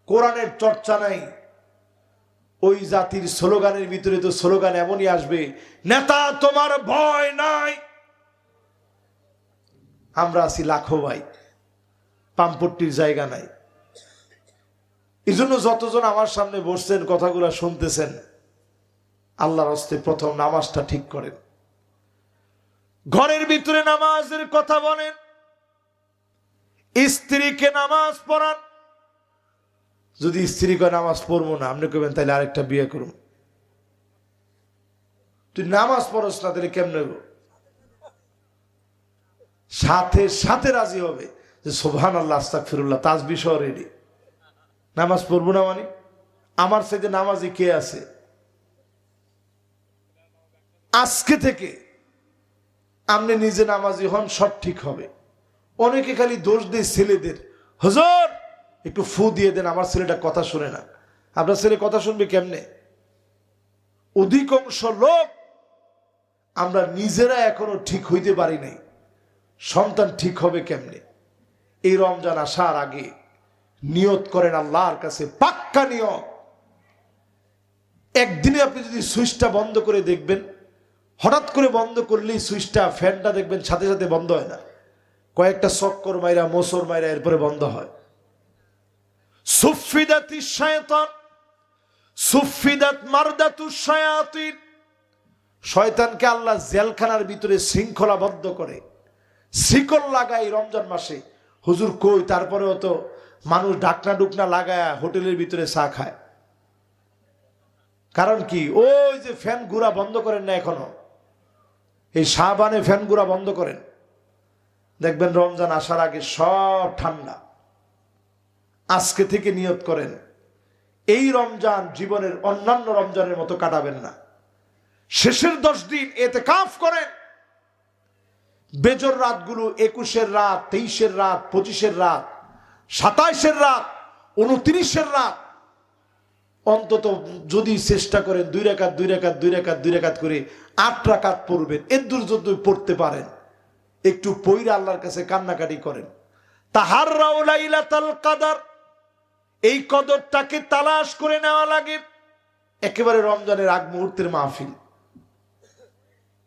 কোরআনের চর্চা নাই, ওই জাতির স্লোগানের ভিতরে তো স্লোগান এমনই আসবে, নেতা তোমার ভয় নাই। আমরা আছি লাখো ভাই, পাম্পট্টির জায়গা নাই। এই জন্য যতজন আমার সামনে বসছেন, কথাগুলো শুনতেছেন, আল্লাহর হস্তে প্রথম নামাজটা ঠিক করেন। ঘরের ভিতরে নামাজের কথা বলেন, স্ত্রীকে নামাজ পড়ান। যদি স্ত্রী কয় নামাজ পড়বো না, আপনি কইবেন তাহলে আরেকটা বিয়ে করুন। তুই নামাজ পড়স না, তাহলে কেমনে গো? সাথে সাথে রাজি হবে যে সুবহানাল্লাহ আস্তাগফিরুল্লাহ, তাসবিহ সহ রেডি। নামাজ পড়বো না মানে আমার সাথে নামাজি কে আছে? আজকে থেকে আপনি নিজে নামাজি হন, সব ঠিক হবে। অনেকে খালি দোষ দেয় ছেলেদের, হুজুর একটু ফু দিয়ে দেন, আমার ছেলেটা কথা শুনে না। আপনার ছেলে কথা শুনবে কেমনে? অধিকাংশ লোক আমরা নিজেরা এখনো ঠিক হইতে পারি নাই, সন্তান ঠিক হবে কেমনে? এই রমজান আসার আগে নিয়ত করেন আল্লাহর কাছে, পাক্কা নিয়ত। একদিনে আপনি যদি সুইচটা বন্ধ করে দেখবেন, হঠাৎ করে বন্ধ করলেই সুইচটা, ফ্যানটা দেখবেন সাথে সাথে বন্ধ হয় না, কয়েকটা চক্কর মাইরা মোসর মাইরা এরপরে বন্ধ হয়। সুফিদাতি শায়তান সুফিদাত মারদাতু শায়াতিন, শয়তানকে আল্লাহ জেলখানার ভিতরে শৃঙ্খলাবদ্ধ করে, শিকল লাগায় রমজান মাসে। হুজুর কই, তারপরেও তো মানুষ ডাকনা ডুকনা লাগায় হোটেলের ভিতরে চা খায়। কারণ কি? ওই যে ফ্যান ঘুরা বন্ধ করেন না এখনো, এই শাবানে ফ্যান ঘুরা বন্ধ করেন, দেখবেন রমজান আসার আগে সব ঠান্ডা। আজকে থেকে নিয়ত করেন, এই রমজান জীবনের অন্যান্য রমজানের মতো কাটাবেন না। শেষের 10 দিন ইতিকাফ করেন। বেজর রাতগুলো 21-এর রাত, 23-এর রাত, 25-এর রাত, 27-এর রাত, 29-এর রাত, অন্তত যদি চেষ্টা করেন 2 রাকাত 2 রাকাত 2 রাকাত 2 রাকাত করে 8 রাকাত পড়বেন। এদুর যদি পড়তে পারেন, একটু পয়রা আল্লাহর কাছে কান্নাকাটি করেন। তাহাররাউ লাইলাতুল কদর, এই কদরটাকে তালাশ করে নেওয়া লাগে। একেবারে রমজানের আগ মুহূর্তের মাহফিল,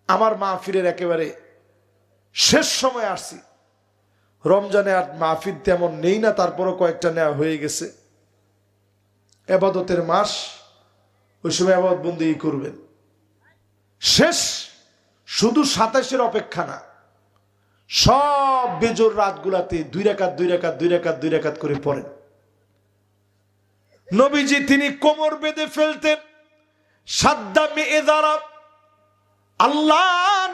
আমার মাহফিলের একেবারে শেষ সময় আসছি। রমজানে আর মাহফিল তেমন নেই না, তারপরও কয়েকটা নেওয়া হয়ে গেছে। ইবাদতের মাস, ওই সময় ইবাদত বন্দেগী করবেন। শেষ শুধু 27-এর অপেক্ষা না, সব বেজোর রাতগুলাতে 2 রাকাত 2 রাকাত 2 রাকাত 2 রাকাত করে পড়েন। নবীজি তিনি কোমর বেঁধে ফেলতেন, সাদ্দা মেয়েদারা। আল্লাহ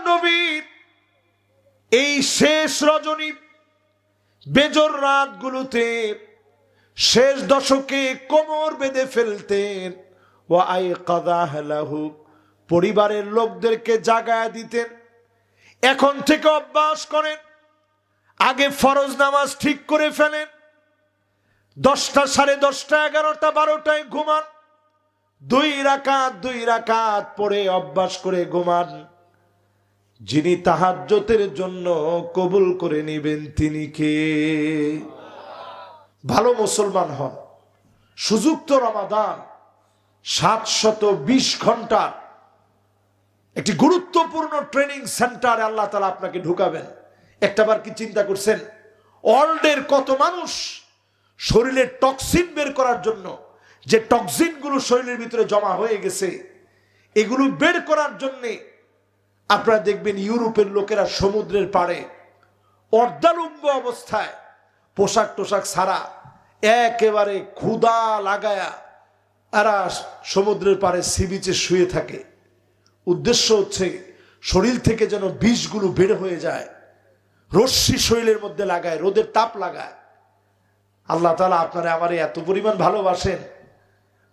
নবীর এই শেষ রজনী বেজোর রাতগুলোতে শেষ দশকে কোমর বেঁধে ফেলতেন। ওয়া আইকাযা আহলাহু, পরিবারের লোকদেরকে জাগায় দিতেন। এখন থেকে অভ্যাস করেন, আগে ফরজ নামাজ ঠিক করে ফেলেন, 10টা, 10:30, 11টা, 12টায় ঘুমান। 2 রাকাত 2 রাকাত পড়ে অভ্যাস করে ঘুমান। যিনি তাহাজ্জুদের জন্য কবুল করে নেবেন তিনি কে? ভালো মুসলমান হন। সুযোগ তো রমাদান, 720 ঘন্টার একটি গুরুত্বপূর্ণ ট্রেনিং সেন্টারে আল্লাহ তাআলা আপনাকে ঢুকাবেন। একটাবার কি চিন্তা করছেন, ওয়ার্ল্ডের কত মানুষ শরীরের টক্সিন বের করার জন্য, যে টক্সিনগুলো শরীরের ভিতরে জমা হয়ে গেছে, এগুলো বের করার জন্যে আপনারা দেখবেন ইউরোপের লোকেরা সমুদ্রের পাড়ে অর্ধালুঙ্গ অবস্থায়, পোশাক টোশাক ছাড়া, একেবারে ক্ষুধা লাগায়া এরা সমুদ্রের পাড়ে সি বিচে শুয়ে থাকে। উদ্দেশ্য হচ্ছে শরীর থেকে যেন বিষগুলো বের হয়ে যায়, রশ্মি শরীরের মধ্যে লাগায়, রোদের তাপ লাগায়। আল্লাহ তাআলা আপনারা আমারে এত পরিমাণ ভালোবাসেন,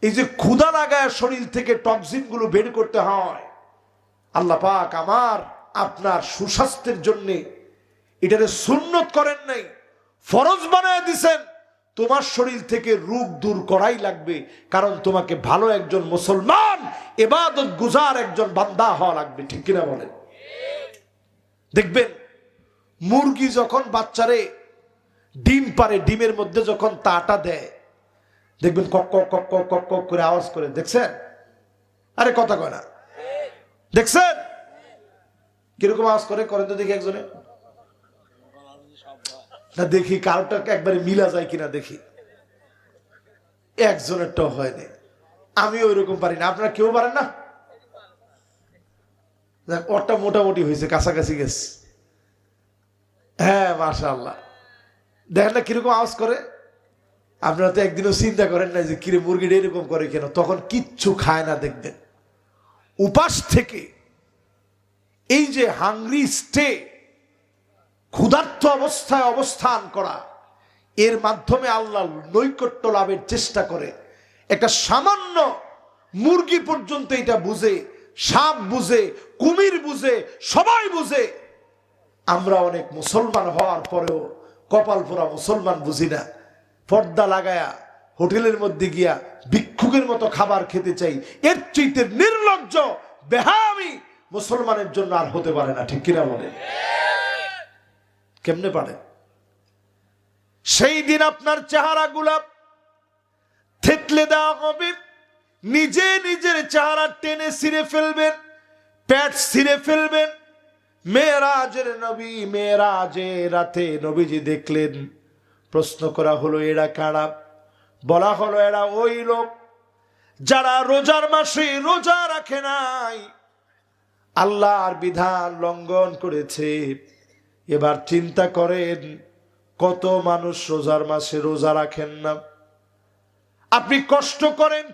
এই যে ক্ষুধা লাগায় শরীর থেকে টক্সিন গুলো বের করতে হয়, আল্লাহ পাক আমার আপনার সুস্বাস্থ্যের জন্য এটারে সুন্নত করেন নাই, ফরজ বানায় দিছেন। তোমার শরীর থেকে রোগ দূর করাই লাগবে, কারণ তোমাকে ভালো একজন মুসলমান, ইবাদত গুজার একজন বান্দা হওয়া লাগবে। ঠিক কিনা বলেন? দেখবেন মুরগি যখন বাচ্চারে ডিম পারে, ডিমের মধ্যে যখন তাটা দেয়, দেখবেন কক কক কক কক কক কক করে আওয়াজ করে। দেখছেন? আরে কথা কয় না, দেখছেন কিরকম আওয়াজ করে? করেন তো দেখি একজনে, না দেখি কারোটা একবারে মিলা যায় কিনা দেখি। একজনেরটাও হয়নি, আমি ওই রকম পারি না। আপনারা কেউ পারেন না? ওরটা মোটামুটি হয়েছে, কাছাকাছি গেছে। হ্যাঁ মাশাআল্লাহ, দেখেন না কিরকম আওয়াজ করে। আপনারা তো একদিনও চিন্তা করেন না যে কিরে মুরগিটা এরকম করে কেন? তখন কিচ্ছু খায় না। দেখবেন উপাস থেকে এই যে হাংরি স্টে, ক্ষুধার্ত অবস্থায় অবস্থান করা, এর মাধ্যমে আল্লাহ নৈকট্য লাভের চেষ্টা করে। একটা সামান্য মুরগি পর্যন্ত এটা বুঝে, সাপ বুঝে, কুমির বুঝে, সবাই বুঝে। আমরা অনেক মুসলমান হওয়ার পরেও কপাল পোড়া মুসলমান বুঝি না। পর্দা লাগায়া হোটেলের মধ্যে গিয়া ভিক্ষুকের মতো খাবার খেতে চাই, এর চাইতে নির্লজ্জ বেহামি মুসলমানের জন্য আর হতে পারে না। ঠিক কিনা বলে? কেমনে পারে? সেই দিন আপনার চেহারা গুলা থেতলে দেওয়া হবে, নিজে নিজের চেহারা টেনে ছিঁড়ে ফেলবেন, পেট ছিঁড়ে ফেলবেন। মেরাজের নবী, মেরাজের রাতে নবীজি দেখলেন। প্রশ্ন করা হলো এরা কারা? বলা হলো এরা ওই লোক যারা রোজার মাসে রোজা রাখে নাই, আল্লাহর বিধান লঙ্ঘন করেছে। এবার চিন্তা করেন, কত মানুষ রোজার মাসে রোজা রাখেন না। আপনি কষ্ট করেন,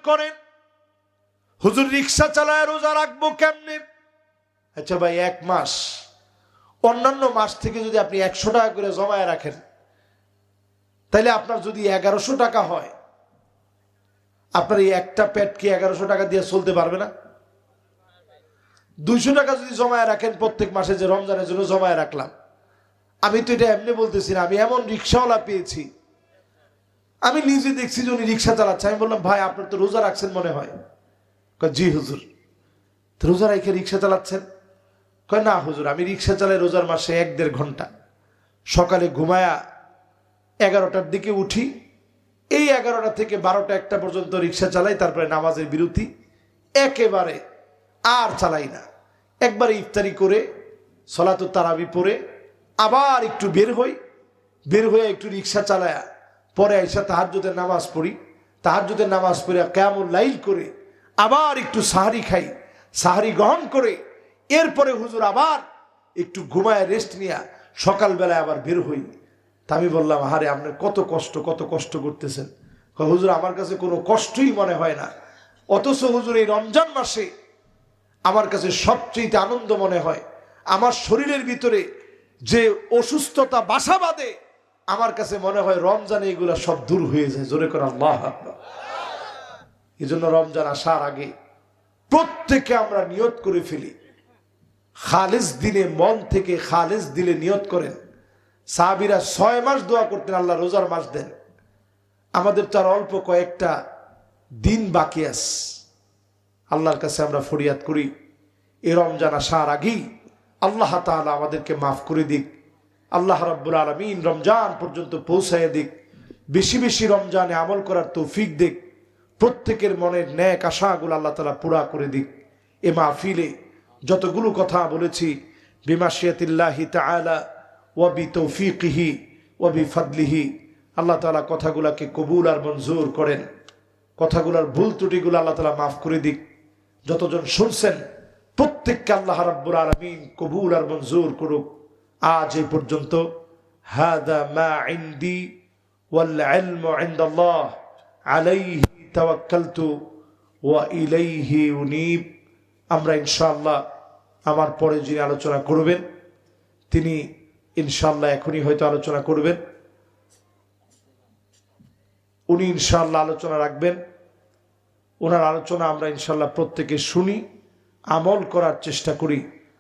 হুজুর রিক্সা চালায় রোজা রাখবো কেমনে? আচ্ছা ভাই, 1 মাস অন্যান্য মাস থেকে যদি আপনি 100 টাকা করে জমায় রাখেন, তাহলে আপনার যদি 1100 টাকা হয়, আপনার এই একটা পেট কি 1100 টাকা দিয়ে চলতে পারবে না? 200 টাকা যদি জমায় রাখেন প্রত্যেক মাসে, যে রমজানের জন্য জমায় রাখলাম, আমি তো এটা এমনি বলতেছি না, আমি এমন রিক্সাওয়ালা পেয়েছি, আমি নিজে দেখছি যে উনি রিক্সা চালাচ্ছে। আমি বললাম, ভাই আপনার তো রোজা রাখছেন মনে হয়। কয় জি হুজুর। রোজা রেখে রিক্সা চালাচ্ছেন? কয় না হুজুর, আমি রিক্সা চালাই রোজার মাসে 1-1.5 ঘন্টা। সকালে ঘুমায়া 11টার দিকে উঠি, এই 11টা থেকে 12টা 1টা পর্যন্ত রিক্সা চালাই, তারপরে নামাজের বিরতি, একেবারে আর চালাই না। একবারে ইফতারি করে সলাতুত তারাবি পড়ে আবার একটু বের হয়ে একটু রিক্সা চালায়া পরে আইসা তাহাজ্জুদের নামাজ পড়ি, তাহাজ্জুদের নামাজ পড়ে কিয়ামুল লাইল করে আবার একটু সাহারি খাই, সাহারি গ্রহণ করে এরপরে হুজুর আবার একটু ঘুমায় রেস্ট নিয়া সকালবেলায় আবার বের হই। তা আমি বললাম, আরে আপনার কত কষ্ট করতেছেন। হুজুর আমার কাছে কোনো কষ্টই মনে হয় না, অথচ হুজুর এই রমজান মাসে আমার কাছে সবচেয়ে আনন্দ মনে হয়। আমার শরীরের ভিতরে যে অসুস্থতা বাসা বাঁধে, আমার কাছে মনে হয় রমজানে এগুলা সব দূর হয়ে যায়। জোরে করে আল্লাহু আকবার। এই জন্য রমজান আসার আগে প্রত্যেকে আমরা নিয়ত করে ফেলি, খালিস দিনে, মন থেকে খালিস দিলে নিয়ত করেন। সাহাবীরা 6 মাস দোয়া করতেন, আল্লাহ রোজার মাস দেন। আমাদের তো আর অল্প কয়েকটা দিন বাকি আছে। আল্লাহর কাছে আমরা ফরিয়াদ করি, এই রমজান আসার আগেই আল্লাহ তাআলা আমাদেরকে মাফ করে দিক। আল্লাহ রাব্বুল আলামিন রমজান পর্যন্ত পৌঁছায় দিক, বেশি বেশি রমজানে আমল করার তৌফিক দিক, প্রত্যেকের মনের ন্যাক আশাগুলো আল্লাহ তাআলা পুরা করে দিক। এ মাহফিলে যতগুলো কথা বলেছি, বিমাশিয়াতিল্লাহি তাআলা ওয়া বিতৌফিকিহি ওয়া বিফাদলিহি, আল্লাহ তাআলা কথাগুলোকে কবুল আর মঞ্জুর করেন। কথাগুলোর ভুল ত্রুটিগুলো আল্লাহ তাআলা মাফ করে দিক। যতজন শুনছেন প্রত্যেককে আল্লাহ রাব্বুল আলামিন কবুল আর মঞ্জুর করুক। আজ এই পর্যন্ত। হাদা মা ইনদি ওয়াল ইলমু ইনদাল্লাহ আলাইহি তাওয়াক্কালতু ওয়া ইলাইহি উনীব। আমরা ইনশাআল্লাহ, আমার পরে যিনি আলোচনা করবেন তিনি ইনশাআল্লাহ এখনই হয়তো আলোচনা করবেন, উনি ইনশাআল্লাহ আলোচনা রাখবেন। ওনার আলোচনা আমরা ইনশাআল্লাহ প্রত্যেকে শুনি, আমল করার চেষ্টা করি।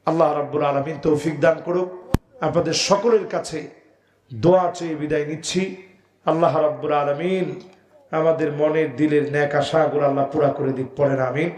আল্লাহ রাব্বুল আলামিন তৌফিক দান করুক। আপনাদের সকলের কাছে দোয়া চেয়ে বিদায় নিচ্ছি। আল্লাহ রাব্বুল আলামিন আমাদের মনের দিলের ন্যাক আশাগুলো আল্লাহ পুরা করে দিক। পড়েন আমিন।